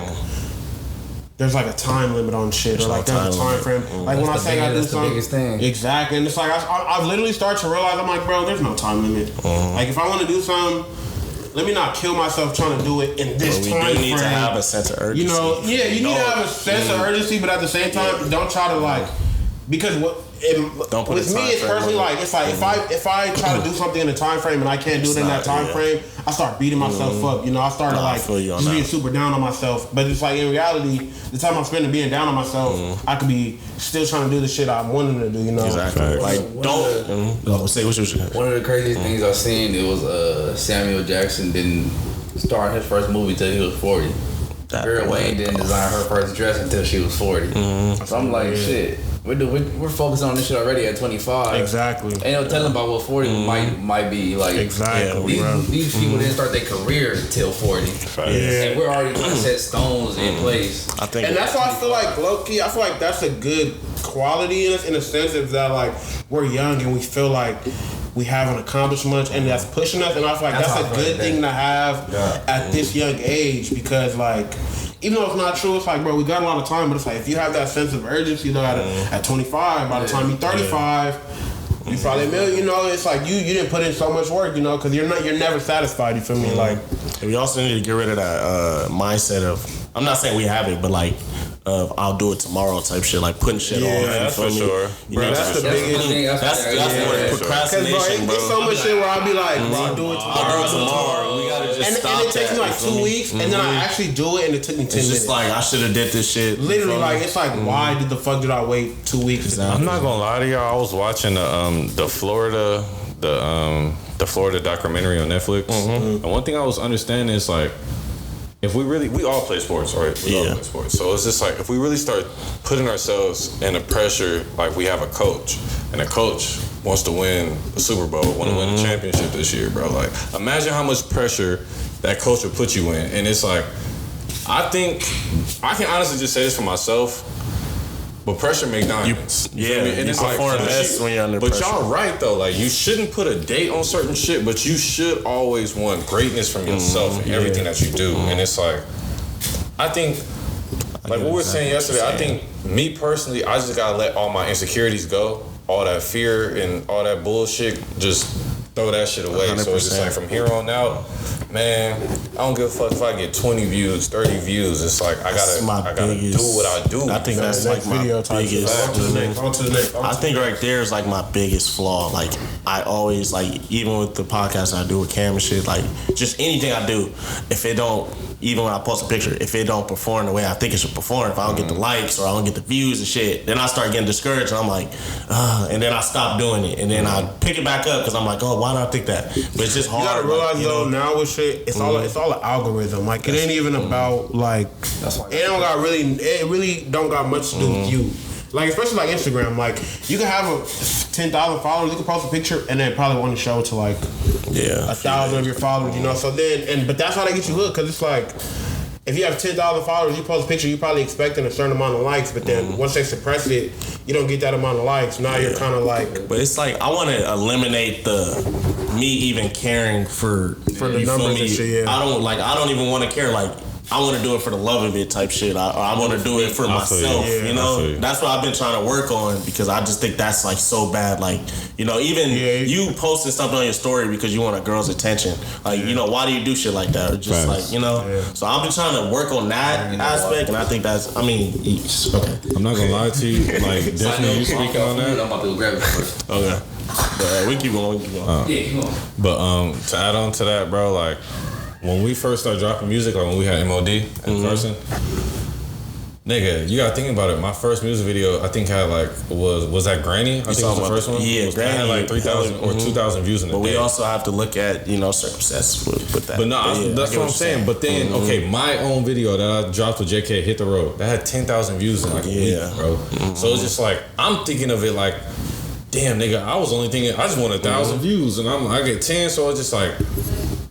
Speaker 1: there's like a time limit on shit, or like there's a time frame. Like, when I say I do something,
Speaker 3: the biggest thing.
Speaker 1: Exactly, and it's like I've literally started to realize, I'm like, bro, there's no time limit. Like, if I want to do something, let me not kill myself trying to do it in this time frame.
Speaker 2: We do need to have a sense of urgency.
Speaker 1: You need to have a sense of urgency, but at the same time, don't try to like, because with me, it's personally like, it's like, if I try to do something in a time frame and I can't do it in that time frame, I start beating myself up. I started just being super down on myself. But it's like, in reality, the time I'm spending being down on myself, I could be still trying to do the shit I'm wanting to do.
Speaker 2: Exactly. Like, say what you should.
Speaker 3: One of the craziest things I've seen, it was Samuel Jackson didn't start his first movie till he was 40. Vera Wayne didn't design her first dress until she was 40. So I'm like, shit. We're focused on this shit already at 25.
Speaker 1: Exactly.
Speaker 3: Ain't no telling about what 40 might be like.
Speaker 1: Exactly.
Speaker 3: These people didn't start their career till 40. And we're already trying to set stones in place.
Speaker 1: And that's why I feel like, low-key, I feel like that's a good quality in us, in a sense of that, like, we're young and we feel like we haven't accomplished much, and that's pushing us. And I feel like that's a good thing to have at this young age, because like, even though it's not true, it's like, bro, we got a lot of time, but it's like, if you have that sense of urgency, at 25, by the time you're 35, you probably it's like you didn't put in so much work, because you're never satisfied. You feel me? Like,
Speaker 2: we also need to get rid of that mindset of, I'm not saying we have it, but like, I'll do it tomorrow type shit, like putting shit on.
Speaker 4: That's for sure.
Speaker 1: Bro, that's the biggest thing.
Speaker 2: That's procrastination, bro.
Speaker 1: It's so much shit where I'll be like, bro, I'll do it tomorrow.
Speaker 2: We gotta
Speaker 1: it takes me like 2 weeks, and then I actually do it, and it took me 10 minutes.
Speaker 2: It's just like I should have did this shit.
Speaker 1: Literally, like it's like, why did the fuck did I wait 2 weeks?
Speaker 4: I'm not gonna lie to y'all. I was watching the Florida documentary on Netflix, and one thing I was understanding is like, if we all play sports, right? We all play sports. So it's just like, if we really start putting ourselves in the pressure, like we have a coach, and a coach wants to win the Super Bowl, want to win the championship this year, bro. Like, imagine how much pressure that coach would put you in. And it's like, I think, I can honestly just say this for myself, but pressure make diamonds.
Speaker 2: And it's like, best when you're under pressure.
Speaker 4: But y'all right though, like you shouldn't put a date on certain shit, but you should always want greatness from yourself and everything that you do. And it's like, I think, like what we were saying yesterday, I think me personally, I just gotta let all my insecurities go, all that fear and all that bullshit, just throw that shit away. 100%. So it's just like from here on out, man, I don't give a fuck if I get 20 views, 30 views. It's like I gotta do what I do.
Speaker 2: I think that's like my biggest. I think right there is like my biggest flaw. Like I always like, even with the podcast I do with Cam and shit, like just anything I do, if it don't, even when I post a picture, if it don't perform the way I think it should perform, if I don't get the likes or I don't get the views and shit, then I start getting discouraged and I'm like, and then I stop doing it, and then I pick it back up because I'm like, oh, why don't I think that? But it's just hard.
Speaker 1: You gotta realize though, now with shit, it's all an algorithm. Like it ain't even about like, it really don't got much to do with you. Like especially like Instagram, like you can have 10,000 followers, you can post a picture and then probably want to show to like 1,000 of your followers, you know. So then, but that's how they get you hooked, because it's like, if you have 10,000 followers, you post a picture, you probably expecting a certain amount of likes, but then once they suppress it, you don't get that amount of likes. Now you're kind of like.
Speaker 2: But it's like, I want to eliminate me even caring for
Speaker 1: the numbers and shit. Yeah.
Speaker 2: I don't even want to care. Like, I want to do it for the love of it type shit. I want to do it for myself, you know? That's what I've been trying to work on, because I just think that's like so bad. Like, you know, even you posting something on your story because you want a girl's attention. Like, you know, why do you do shit like that? Or just like, you know? Yeah. So I've been trying to work on that aspect, and I think that's, okay.
Speaker 4: I'm not going to lie to you. Like, definitely you speaking on that.
Speaker 3: I'm about to go grab it first.
Speaker 2: Okay. But we keep going.
Speaker 3: Keep going.
Speaker 4: But to add on to that, bro, like, when we first started dropping music, like when we had MOD in person, nigga, you gotta think about it. My first music video, I think had like, was that Granny? I think it was the first one.
Speaker 2: Yeah,
Speaker 4: Granny had like 3,000 or 2,000 views in a day.
Speaker 2: But we also have to look at, you know, circumstances with that.
Speaker 4: But no, that's what I'm saying. But then, okay, my own video that I dropped with JK, Hit the Road, that had 10,000 views in like a week, bro. So it's just like, I'm thinking of it like, damn, nigga, I was only thinking, I just want 1,000 views, and I get 10, so it's just like,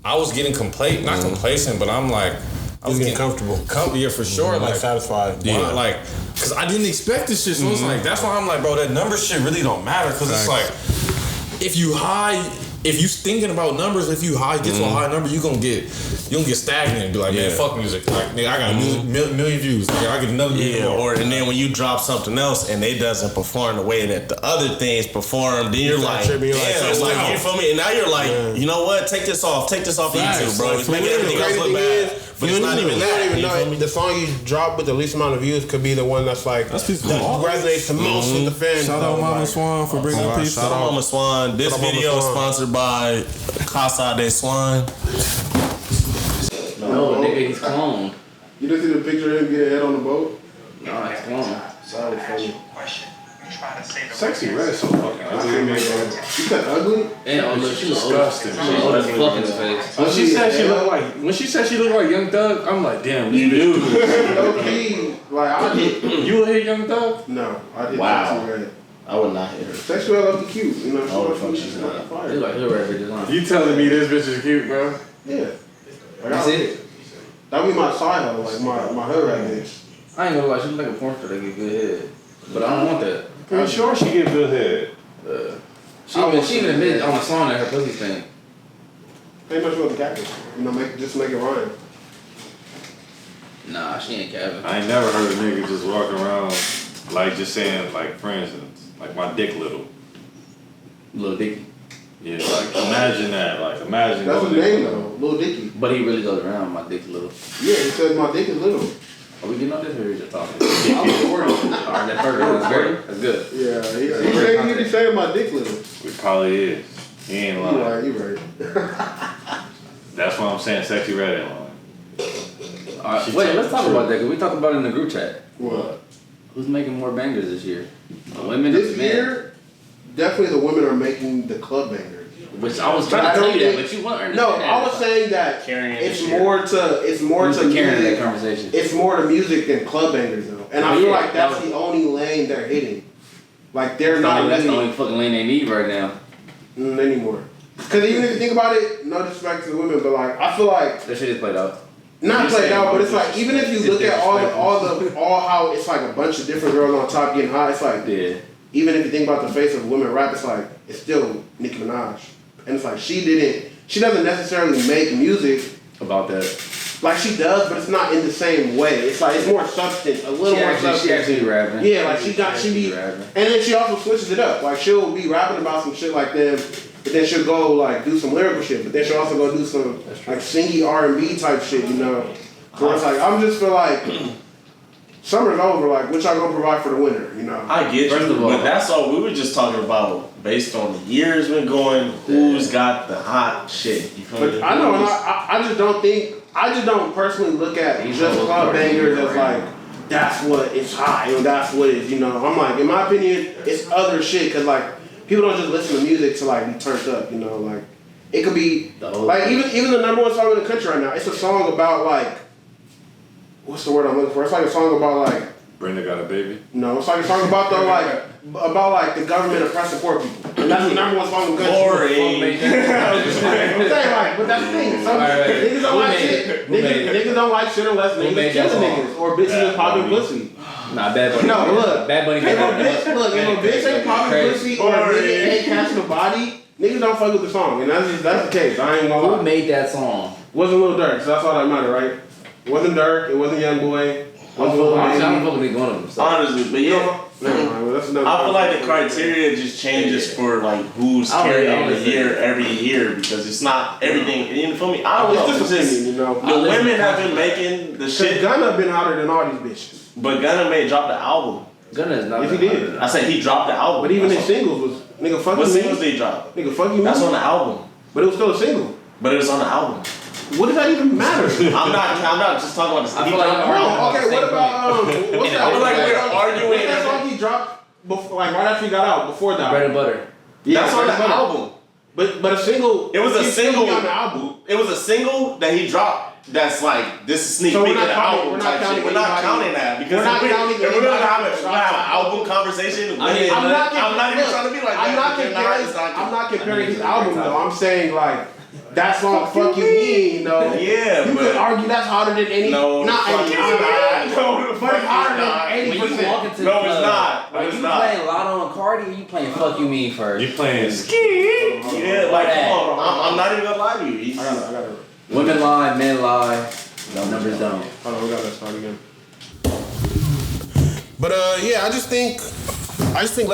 Speaker 4: I was getting not complacent, but I'm like, I was getting comfortable. Yeah, for sure.
Speaker 1: Like satisfied.
Speaker 4: Yeah. Like, cause I didn't expect this shit. So it's like, that's why I'm like, bro, that number shit really don't matter. Cause it's like, if you thinking about numbers, if you get to a high number, you gonna get stagnant and be like, man, fuck music. Like, nigga, I got a million views. Nigga, I get another million more.
Speaker 2: And then when you drop something else and it doesn't perform the way that the other things perform, then you're like, damn, it's like, you feel me? And now you're like, you know what? Take this off YouTube, bro. It's making everything else look bad. But it's not even that.
Speaker 1: You don't even know the song you drop with the least amount of views could be the one that's like that resonates the most with the fans.
Speaker 5: Shout out RonSwaan for bringing peace.
Speaker 2: Shout out RonSwaan. This video is sponsored by Casa de Swan.
Speaker 3: No, nigga, he's cloned.
Speaker 1: You didn't see the picture of him getting head on the boat?
Speaker 3: No, he's cloned.
Speaker 1: Sorry, funny. Sexy red is so fucking ugly. You said ugly?
Speaker 3: And look, she's
Speaker 5: disgusting.
Speaker 3: She's fucking his face.
Speaker 5: When she said she looked like Young Thug, I'm like, damn,
Speaker 1: you do. Low key, like I did.
Speaker 5: You would hit Young Thug?
Speaker 1: No, I did.
Speaker 2: Wow.
Speaker 1: Sexy red.
Speaker 2: I would not hit her.
Speaker 1: Sexy red look cute, you know.
Speaker 2: Oh, the fuck she's not.
Speaker 3: She's like her red bitch.
Speaker 5: You telling me this bitch is cute, bro?
Speaker 1: Yeah.
Speaker 3: That's it.
Speaker 1: That be my side hoe, like my hood red bitch.
Speaker 3: I ain't gonna lie, she look like a porn star that get good head, but I don't want that.
Speaker 5: Pretty sure she get good head.
Speaker 3: She even admitted on the song that her pussy stink.
Speaker 1: Ain't much with the cactus. You know, just make it rhyme.
Speaker 3: Nah, she ain't capping.
Speaker 5: I ain't never heard a nigga just walk around like just saying, like, for instance, like my dick little.
Speaker 3: Lil Dicky.
Speaker 5: Yeah, like imagine that. Like imagine.
Speaker 1: That's his name though, Lil Dicky.
Speaker 3: But he really goes around, my dick little.
Speaker 1: Yeah, he says my dick is little.
Speaker 3: Are we getting on this or are we just talking? Alright, that's perfect. That's great. That's good.
Speaker 1: Yeah, he be saying my dick little.
Speaker 5: It probably is. He ain't lying.
Speaker 1: You right.
Speaker 5: That's why I'm saying Sexy Red ain't lying.
Speaker 3: Alright, wait, let's talk about that because we talked about it in the group chat.
Speaker 1: What?
Speaker 3: Who's making more bangers this year? The women or
Speaker 1: This
Speaker 3: the men?
Speaker 1: year, definitely the women are making the club bangers.
Speaker 3: Which I was trying to tell you that, but you won't understand.
Speaker 1: No, I was saying that it's more to
Speaker 3: carrying
Speaker 1: music.
Speaker 3: that conversation.
Speaker 1: It's more to music than club bangers though, and I feel like that's the only lane they're hitting. Like they're not.
Speaker 3: That's the only fucking lane they need right now.
Speaker 1: Anymore. Because even if you think about it, no disrespect to the women, but like I feel like
Speaker 3: that shit is played out.
Speaker 1: Not played out, but it's like even if you look at all how it's like a bunch of different girls on top getting hot, it's like even if you think about the face of women rap, it's like it's still Nicki Minaj, and it's like she doesn't necessarily make music
Speaker 3: about that.
Speaker 1: Like she does, but it's not in the same way. It's like it's more substance, a little more substance.
Speaker 3: She actually rapping.
Speaker 1: Yeah, like she be,
Speaker 3: rapping.
Speaker 1: And then she also switches it up. Like she'll be rapping about some shit like them, but then she'll go like do some lyrical shit. But then she'll also go do some like singy R&B type shit, you know. Where it's like I'm just feel like summer's over. Like what y'all gonna provide for the winter, you know?
Speaker 2: I get you, but that's all we were just talking about. Based on the years been going, who's got the hot shit? You feel me?
Speaker 1: I know, and I just don't think. I just don't personally look at just club bangers as like that's what is hot and that's what is, you know. I'm like, in my opinion, it's other shit because like people don't just listen to music to like be turned up, you know. Like it could be like even the number one song in the country right now. It's a song about like what's the word I'm looking for? It's like a song about like
Speaker 5: Brenda Got a Baby.
Speaker 1: No, it's like a song about the the government oppressing poor people. And that's the number one song in the country.
Speaker 2: Boring.
Speaker 1: I'm saying like, but that's the thing. Some niggas don't like shit. Niggas don't like shit unless niggas killing niggas or bitches is popping pussy.
Speaker 3: Nah, Bad Bunny.
Speaker 1: No, look.
Speaker 3: Bad Bunny.
Speaker 1: If a bitch ain't popping pussy or a nigga ain't catching a body, niggas don't fuck with the song. And that's the case. I ain't gonna lie.
Speaker 3: Who made that song?
Speaker 1: Wasn't Lil Durk, so that's all that matter, right? It wasn't Durk. It wasn't Young Boy.
Speaker 3: I don't fuck with one of them. So.
Speaker 2: Honestly, but yeah. I feel like the criteria just changes for like who's carrying the year every year because it's not everything. You feel me? I don't know.
Speaker 1: It's just you know.
Speaker 2: The women have been making the shit.
Speaker 1: Gunna been hotter than all these bitches.
Speaker 2: But Gunna dropped the album.
Speaker 3: Gunna is not.
Speaker 1: Yes, he did.
Speaker 2: I said he dropped the album.
Speaker 1: But even his singles was nigga fuck you.
Speaker 2: What singles did he drop?
Speaker 1: Nigga fuck you.
Speaker 2: That's on the album.
Speaker 1: But it was still a single.
Speaker 2: But it was on the album.
Speaker 1: What does that even matter?
Speaker 2: I'm not just talking about this.
Speaker 1: Okay, what about what's that?
Speaker 2: I feel like we're arguing.
Speaker 1: What's that song he dropped before, like right after he got out, before that?
Speaker 3: Bread and Butter.
Speaker 1: Yeah,
Speaker 2: that's on the album.
Speaker 1: But a single.
Speaker 2: It was a single
Speaker 1: on the album.
Speaker 2: It was a single that he dropped. That's like this is sneak peek of the album. We're not counting that because if we're gonna have an album conversation, I'm not even trying to be like that.
Speaker 1: I'm not comparing his album though. I'm saying like. That song, fuck you mean, you know?
Speaker 2: Yeah,
Speaker 1: you could argue that's harder than any.
Speaker 2: No,
Speaker 1: not any. But it's harder than 80%.
Speaker 2: No, it's not.
Speaker 3: Are you playing Lotto and Cardi or you playing fuck you mean first?
Speaker 5: You playing
Speaker 2: Ski. Yeah, like come on. I'm not even gonna lie to you.
Speaker 1: I got it.
Speaker 3: Women lie, men lie. No numbers don't.
Speaker 1: Hold on, we gotta start again. But yeah, I just think let's give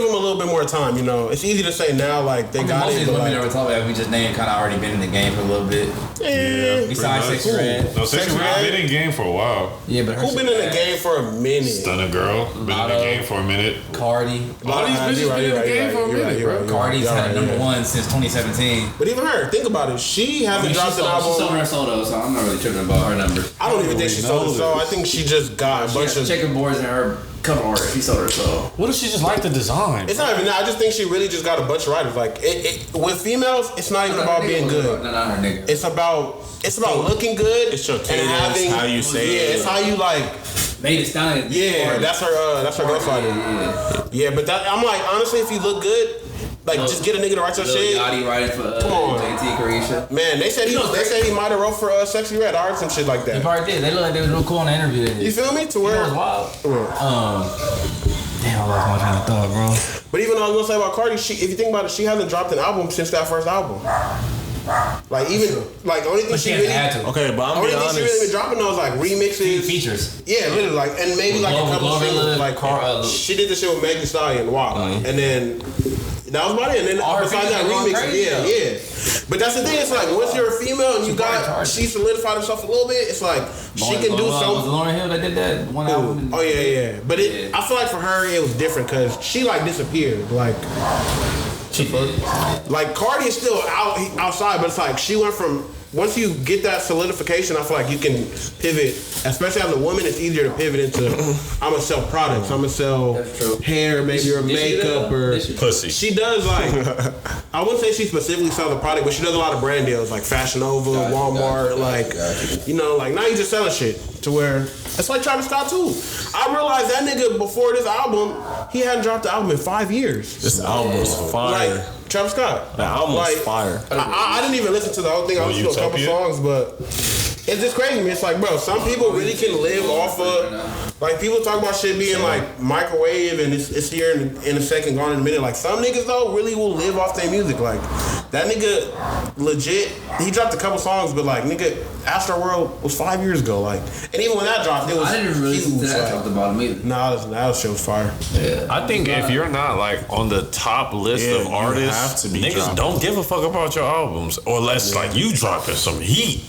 Speaker 1: them a little bit more time. You know, it's easy to say now like they got
Speaker 6: most
Speaker 1: it.
Speaker 6: Most of these women that we're talking about, we just named, kind of already been in the game for a little bit.
Speaker 1: Yeah.
Speaker 6: Besides Sexy Red.
Speaker 5: No, Sexy Red been in the game for a while.
Speaker 6: Yeah, but
Speaker 1: who been in the game for a minute?
Speaker 5: Stunner Girl been in the game for a minute.
Speaker 6: Cardi.
Speaker 5: A lot of these bitches been in the game for a minute, bro.
Speaker 6: Cardi's had a #1 since 2017.
Speaker 1: But even her, think about it. She hasn't dropped an album.
Speaker 3: She's sold her solo, so I'm not really tripping about her numbers.
Speaker 1: I don't even think she sold it. So I think she just got a bunch of
Speaker 3: checkerboards in her cover art. She sold her solo.
Speaker 5: What if she just liked the design?
Speaker 1: It's not even that. I just think she really just got a bunch of writers. Like with females, it's not even about being good.
Speaker 3: No, not her nigga.
Speaker 1: It's about looking good.
Speaker 4: It's your
Speaker 1: and
Speaker 4: cadence, how you say it.
Speaker 1: Yeah, it's how you like.
Speaker 6: Made it stallion.
Speaker 1: Yeah, that's her ghostwriter. Yeah, but that, I'm like, honestly, if you look good, like just get a nigga to write your shit.
Speaker 6: Yachty writing for JT Carisha.
Speaker 1: Man, they said he might have wrote for Sexy Red. I heard some shit like that.
Speaker 6: He probably did. They looked like they was real cool in the interview.
Speaker 1: You feel me? To where?
Speaker 6: It was wild. Damn, I lost my train of thought, bro.
Speaker 1: But even though I was gonna say about Cardi, if you think about it, she hasn't dropped an album since that first album. Like even only thing she really
Speaker 6: had to.
Speaker 4: Okay, but I'm
Speaker 1: only
Speaker 4: being
Speaker 1: thing
Speaker 4: honest.
Speaker 1: she really been dropping those like remixes,
Speaker 6: features.
Speaker 1: Yeah, literally like and maybe like a couple singles. Like she did the shit with Meg Thee Stallion, WAP, and then that was about it. And then besides that remixes, yeah. But that's the thing. It's like once you're a female and she solidified herself a little bit. It's like she can do something.
Speaker 6: Was Lauryn Hill that did that one album?
Speaker 1: Oh yeah. But I feel like for her it was different because she like disappeared. Like Like Cardi is still outside, but it's like she went from. Once you get that solidification, I feel like you can pivot. Especially as a woman, it's easier to pivot into. I'm gonna sell products. I'm gonna sell hair, maybe or makeup or
Speaker 4: pussy.
Speaker 1: She does like. I wouldn't say she specifically sells a product, but she does a lot of brand deals like Fashion Nova, Walmart, like you know, like now you just selling shit to where it's like Travis Scott too. I realized that nigga before this album, he hadn't dropped the album in 5 years.
Speaker 2: This album's fire.
Speaker 1: Like Travis Scott.
Speaker 2: That album's fire.
Speaker 1: I didn't even listen to the whole thing. I listened to a couple songs, but it's just crazy to me. It's like, bro, some people really can live off of, like, people talk about shit being like microwave and it's here in a second, gone in a minute. Like, some niggas though really will live off their music. Like, that nigga legit, he dropped a couple songs, but like, nigga, Astroworld was 5 years ago. Like, and even when that dropped, it was.
Speaker 3: I didn't really listen to that talked about him either.
Speaker 1: Nah, listen, that shit was fire.
Speaker 3: Yeah.
Speaker 4: I think if you're not like on the top list of artists,
Speaker 2: have to be
Speaker 4: niggas
Speaker 2: dropping.
Speaker 4: don't give a fuck about your albums, or unless like you dropping some heat.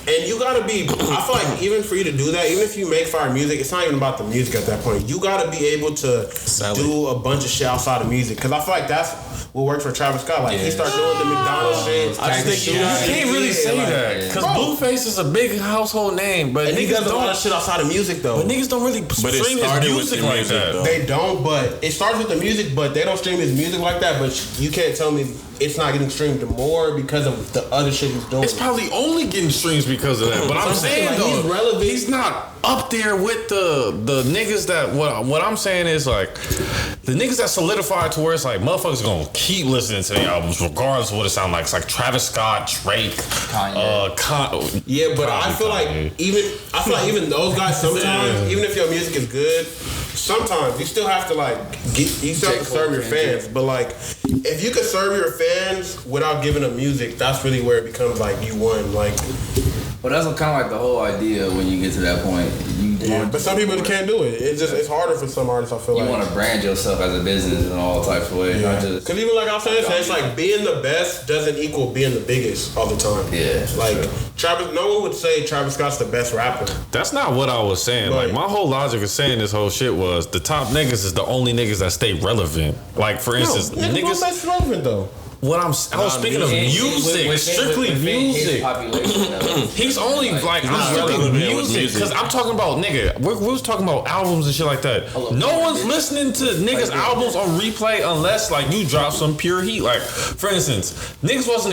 Speaker 1: And you gotta be, I feel like even for you to do that, even if you make fire music, it's not even about the music at that point. You gotta be able to do a bunch of shit outside of music. Cause I feel like that's what worked for Travis Scott. Like he started doing the McDonald's shit.
Speaker 2: I just think
Speaker 4: You can't really say that because Blueface is a big household name, but
Speaker 1: And he does
Speaker 4: niggas
Speaker 1: a lot
Speaker 4: don't.
Speaker 1: of shit outside of music though.
Speaker 4: But niggas don't really stream his music like that.
Speaker 2: though.
Speaker 1: They don't, but it starts with the music, but they don't stream his music like that. But you can't tell me it's not getting streamed more because of the other shit he's doing.
Speaker 4: It's probably only getting streams because of that. But I'm saying
Speaker 1: like,
Speaker 4: though,
Speaker 1: he's relevant.
Speaker 4: he's not up there with the niggas that what I'm saying is like the niggas that solidified to where it's like motherfuckers gonna keep listening to their albums regardless of what it sounds like. It's like Travis Scott, Drake,
Speaker 3: Kanye.
Speaker 1: Yeah, but I feel like even those guys sometimes, even if your music is good, sometimes you still have to you still have to serve your fans. But like, if you could serve your fans without giving them music, that's really where it becomes like you won. Like,
Speaker 3: But that's kind of like the whole idea when you get to that point.
Speaker 1: but some people can't do it. It's harder for some artists. I feel
Speaker 3: You
Speaker 1: like
Speaker 3: want to brand yourself as a business in all types of ways, not just.
Speaker 1: Because even like I was saying, it's like being the best doesn't equal being the biggest all the time.
Speaker 3: Yeah,
Speaker 1: like Travis. No one would say Travis Scott's the best rapper.
Speaker 4: That's not what I was saying.
Speaker 1: Right.
Speaker 4: Like my whole logic of saying this whole shit was the top niggas is the only niggas that stay relevant. Like for instance,
Speaker 1: niggas that's relevant though.
Speaker 4: I was speaking of music, strictly music. He's only like I'm strictly music because I'm talking about nigga. We was talking about albums and shit like that. No one's listening to niggas' albums on replay unless like you drop some pure heat. Like for instance, niggas was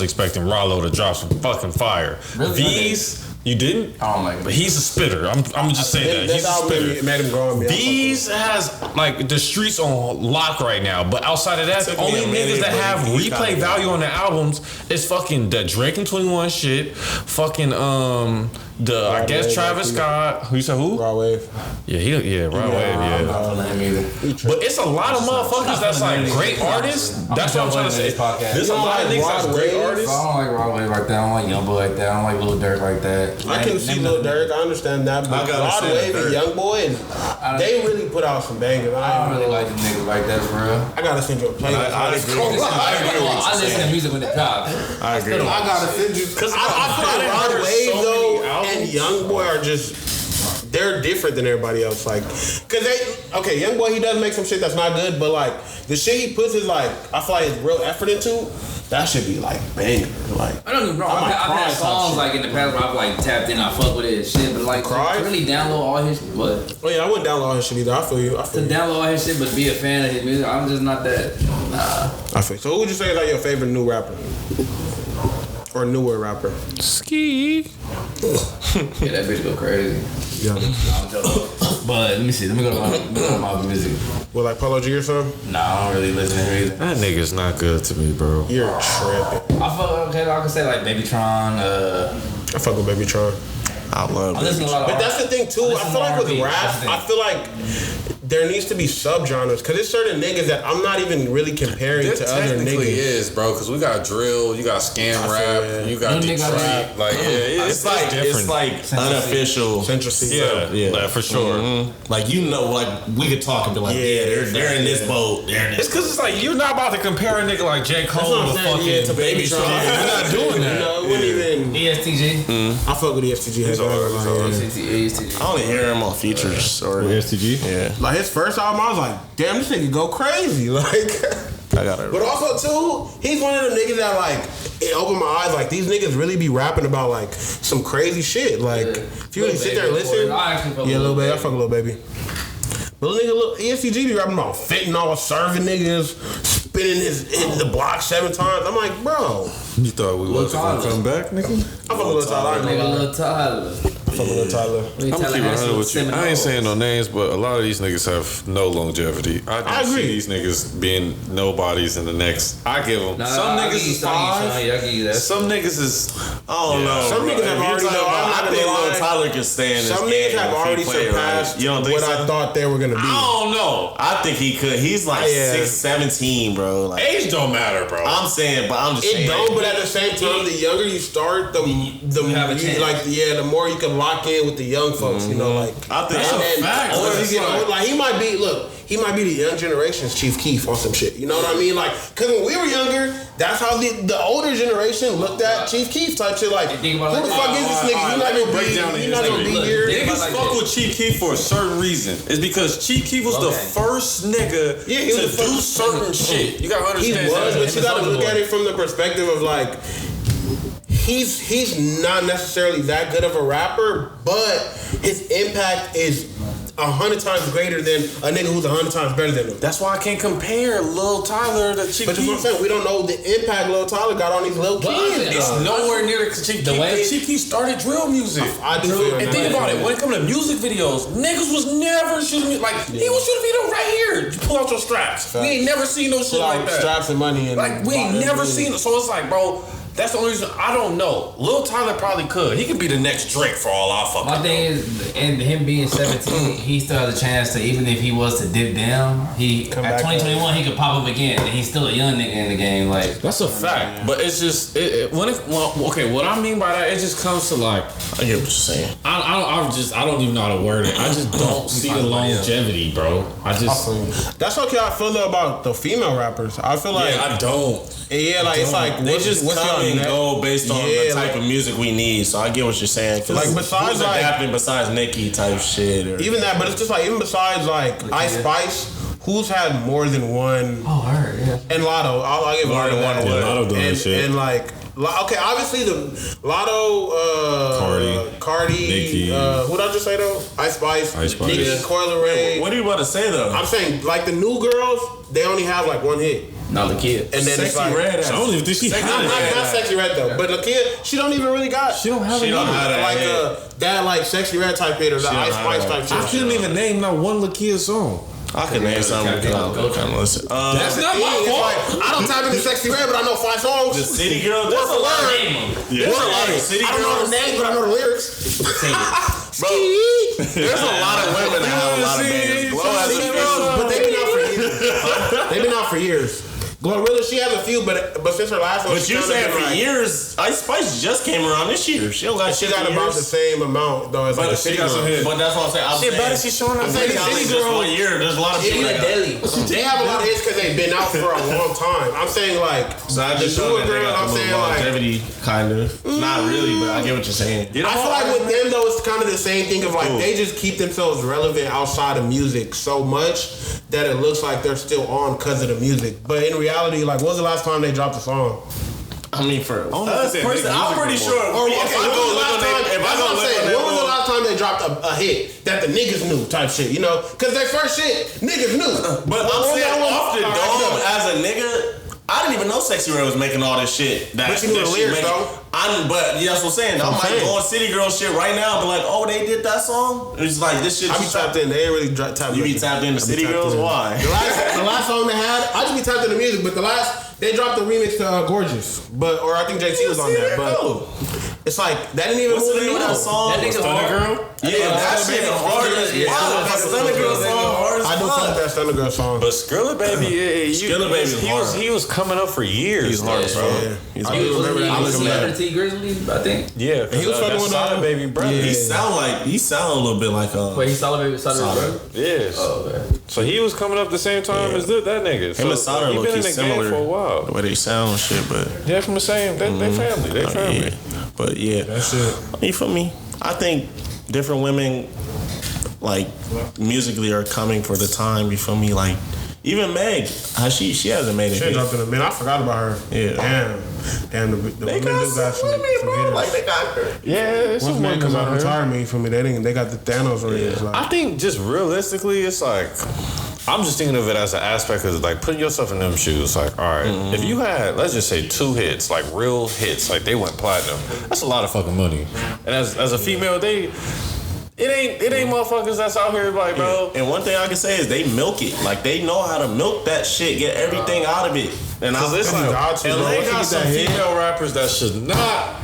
Speaker 4: expecting Rollo to drop some fucking fire. These. You didn't?
Speaker 3: I don't like it.
Speaker 4: But he's a spitter. I'm just saying that. He's a spitter.
Speaker 1: Made him grow on me.
Speaker 4: These has like the streets on lock right now, but outside of that, the only niggas that have replay value on their albums is fucking the Drake and 21 shit, fucking I guess Travis Scott. Who you said who?
Speaker 1: Raw Wave.
Speaker 4: Yeah, Raw Wave.
Speaker 3: I'm not feeling him either.
Speaker 4: But it's a lot of motherfuckers that's like great artists. That's what I'm trying to say. There's a lot of niggas that's great artists.
Speaker 6: I don't like Raw Wave like that. I don't like Youngboy like that. I don't like Lil Durk like that.
Speaker 1: I can see Lil Durk. I understand that. But Rod Wave and Youngboy, and they really put out some bangers.
Speaker 6: I don't really like the niggas like that for real.
Speaker 1: I gotta send you a playlist.
Speaker 2: I agree.
Speaker 6: I listen to music when it drops.
Speaker 2: I agree.
Speaker 1: I gotta send you because I feel like Rod Wave though and Youngboy are just they're different than everybody else. Like, cause Youngboy, he does make some shit that's not good, but like the shit he puts is like I feel like it's real effort into. That should be like banger. Like
Speaker 3: I don't get me wrong. I've had songs like in the past where I've like tapped in, I fuck with it and shit, but like to really download all his what?
Speaker 1: Oh yeah, I wouldn't download all his shit either. I feel you.
Speaker 3: Download all his shit, but be a fan of his music, I'm just not that. Nah.
Speaker 1: I feel. So who would you say is like your favorite new rapper? Or newer rapper?
Speaker 4: Ski.
Speaker 3: Yeah, that bitch go crazy.
Speaker 1: Yeah.
Speaker 3: I'm joking.
Speaker 6: But let me see. Let me go to my music.
Speaker 1: Well, like Polo G or something?
Speaker 6: Nah, I don't really listen to him either.
Speaker 4: That nigga's not good to me, bro.
Speaker 1: You're tripping.
Speaker 6: I fuck okay. I can say like Babytron.
Speaker 1: I fuck with Baby Tron.
Speaker 2: I love
Speaker 6: I listen to a lot of.
Speaker 1: But that's the thing too. I feel like with rap, I feel like there needs to be subgenres because there's certain niggas that I'm not even really comparing
Speaker 4: There
Speaker 1: to other
Speaker 4: technically
Speaker 1: niggas.
Speaker 4: is, bro, because we got drill, you got scam rap, you got
Speaker 6: Them niggas
Speaker 4: Detroit. Like, yeah,
Speaker 2: It's like unofficial.
Speaker 1: Central C.
Speaker 4: yeah, like, for sure.
Speaker 2: Mm-hmm. Like you know, like we could talk and be like, they're in this boat. They're in this.
Speaker 4: It's because it's like you're not about to compare a nigga like J. Cole to fucking
Speaker 1: to Baby Tron.
Speaker 4: You're not doing that.
Speaker 1: No, it wouldn't even.
Speaker 6: ESTG.
Speaker 1: I fuck with the ESTG.
Speaker 3: ESTG.
Speaker 2: I only hear him on features or
Speaker 4: STG?
Speaker 2: Yeah.
Speaker 1: Like his first album, I was like, damn, this nigga go crazy. Like,
Speaker 2: I got it.
Speaker 1: But also too, he's one of the niggas that like it opened my eyes. Like these niggas really be rapping about like some crazy shit. Like if you really sit there and listen, Lil Baby, I fuck Lil Baby. But nigga, ESTG be rapping about fentanyl, serving niggas, spinning in the block 7 times. I'm like, bro.
Speaker 4: You thought we wasn't gonna come back, nigga?
Speaker 1: I fuck with Lil Tyler.
Speaker 3: Lil Tyler.
Speaker 1: I fuck with Lil Tyler.
Speaker 4: I'm keeping 100 with you. I ain't saying no names, but a lot of these niggas have no longevity. I agree. See these niggas being nobodies in the next. I give them. Some niggas is 5. Some niggas is.
Speaker 2: I don't know.
Speaker 1: Some niggas have already.
Speaker 2: I think Lil Tyler can stand.
Speaker 1: Some niggas have already surpassed what I thought they were gonna be.
Speaker 2: I don't know. I think he could. He's like 17, bro. Like,
Speaker 4: age don't matter, bro.
Speaker 2: I'm saying, but I'm just saying.
Speaker 1: It don't. But at the same time, the younger you start, the more you can lock in with the young folks. You know, like
Speaker 2: I think that's a fact.
Speaker 1: Like he might be. Look, he might be the young generation's Chief Keef on some shit. You know what I mean? Like, cause when we were younger, that's how the older generation looked at Chief Keef type shit. Like, who the fuck is this nigga? You're not gonna be here.
Speaker 4: Niggas fuck with Chief Keef for a certain reason. It's because Chief Keef was the first nigga to do certain shit. You gotta understand.
Speaker 1: He was, but you gotta look at it from the perspective of like. He's not necessarily that good of a rapper, but his impact is 100 times greater than a nigga who's 100 times better than him.
Speaker 4: That's why I can't compare Lil Tyler to Chief Keef.
Speaker 1: But that's what I'm saying. We don't know the impact Lil Tyler got on these little kids.
Speaker 4: It's nowhere near the Chief Keef. Chief Keef started drill music.
Speaker 1: I do.
Speaker 4: And think about it. When it comes to music videos, niggas was never shooting me. Like, he was shooting video right here. You pull out your straps. We ain't never seen no shit like that.
Speaker 1: Straps and money. And
Speaker 4: like, we ain't never seen it. So it's like, bro, that's the only reason. I don't know. Lil Tyler probably could. He could be the next Drake for all I fucking know.
Speaker 6: My thing is, and him being 17, he still has a chance to, even if he was to dip down, at 2021 he could pop up again, and he's still a young nigga in the game. Like,
Speaker 4: that's a fact. But it's just what I mean by that, it just comes to like,
Speaker 2: I get what you're saying.
Speaker 4: I don't even know how to word it. I just don't see the longevity, bro.
Speaker 1: That's okay. I feel though about the female rappers. I feel like
Speaker 4: I don't.
Speaker 1: Yeah, like it's like
Speaker 2: they just come and go based on the type of music we need. So I get what you're saying.
Speaker 1: Like besides like
Speaker 2: adapting besides Nicki type shit, or
Speaker 1: even that, but it's just like even besides like Ice Spice, who's had more than one?
Speaker 6: Oh, her, yeah.
Speaker 1: And Lotto, I'll give
Speaker 2: more than one.
Speaker 4: Lotto doing shit.
Speaker 1: And like. Okay, obviously the Lotto, Cardi,
Speaker 4: Nicki,
Speaker 1: who did I just say though? Ice Spice, Nicki, Coil Ray.
Speaker 2: What are you about to say though?
Speaker 1: I'm saying like the new girls, they only have like one hit.
Speaker 3: Not the kid.
Speaker 1: And then
Speaker 2: Sexy
Speaker 1: it's like,
Speaker 2: Red.
Speaker 4: I don't even think she
Speaker 1: not Sexy Red though. But the kid, she don't even really got.
Speaker 4: She don't have
Speaker 1: that like Sexy Red type hit or the Ice Spice type shit.
Speaker 4: I couldn't even name not one Lakia song.
Speaker 2: I can name something. Kind of listen.
Speaker 4: That's not my fault.
Speaker 1: Like, I don't type into Sexy Red, but I know 5 songs.
Speaker 2: The City Girl.
Speaker 1: Word for word.
Speaker 2: Yeah. City
Speaker 1: I don't know the name, but I know the lyrics.
Speaker 2: Bro, there's a lot of women that have a lot of bands.
Speaker 1: But they've been out for years. They've been out for years. Glorilla, she has a few, but since her last one,
Speaker 2: but you said for years, Ice Spice just came around this year. She got
Speaker 1: about the same amount though as like
Speaker 2: she got some hits. But that's what I'm saying.
Speaker 4: Shit, better she's showing up.
Speaker 1: I'm saying
Speaker 2: City Girl. 1 year, there's a lot of people.
Speaker 1: They have a lot of hits because they've been out for a long time. I'm saying like
Speaker 2: the newer girls. I'm saying like longevity, kind of. Not really, but I get what you're saying.
Speaker 1: I feel like with them though, it's kind of the same thing of like they just keep themselves relevant outside of music so much that it looks like they're still on because of the music. But in reality, like, what was the last time they dropped a song?
Speaker 2: I mean, I'm pretty sure.
Speaker 1: When was the last time they dropped a hit that the niggas knew type shit? You know, because their first shit niggas knew.
Speaker 2: But I'm saying off the dome as a nigga. I didn't even know Sexy Red was making all this shit.
Speaker 1: But you knew the lyrics, though.
Speaker 2: But that's what I'm saying. I might go on City Girl shit right now, but like, oh, they did that song? It's like, this shit.
Speaker 1: I be tapped in. They ain't really tapped in.
Speaker 2: You be tapped into City Girls? Why?
Speaker 1: The last song they had, I just be tapped into music, but they dropped the remix to Gorgeous. Or I think JT was on that. But it's like, that didn't even move the needle.
Speaker 2: That song?
Speaker 6: That nigga
Speaker 2: Stunner Girl? Yeah, that shit hard as fuck. That Stunner Girl song hard as fuck.
Speaker 1: I do fuck that Stunner Girl song.
Speaker 4: But Skrilla Baby, he was coming up for years.
Speaker 2: He's hard as fuck.
Speaker 3: He was Celebrity Grizzly, I think.
Speaker 4: Yeah,
Speaker 1: he was fucking with
Speaker 4: Sada Baby brother.
Speaker 2: He sound a little bit like
Speaker 3: Wait, he Sada Baby brother?
Speaker 4: Yes.
Speaker 3: Oh, okay.
Speaker 4: So he was coming up the same time as that nigga.
Speaker 2: Him and Sada look similar
Speaker 4: for a while.
Speaker 2: The way they sound and shit, but
Speaker 4: yeah, from the same. They family. They family.
Speaker 2: Yeah. But yeah,
Speaker 1: that's it.
Speaker 2: You feel me? I think different women, like musically, are coming for the time. You feel me? Like Even Meg, she hasn't made it.
Speaker 1: She dropped in a minute. I forgot about her.
Speaker 2: Yeah.
Speaker 1: Damn. The women do got some
Speaker 2: bro. Like they got her.
Speaker 4: Yeah, it's some women
Speaker 1: out retirement for me. They got the Thanos ratings.
Speaker 4: I think just realistically, it's like I'm just thinking of it as an aspect of like putting yourself in them shoes. Like, all right, if you had, let's just say 2 hits, like real hits, like they went platinum. That's a lot of fucking money. And as a female, It ain't motherfuckers that's out here like, bro.
Speaker 2: And one thing I can say is they milk it. Like they know how to milk that shit, get everything out of it. And
Speaker 4: it's like, LA got some female rappers that should not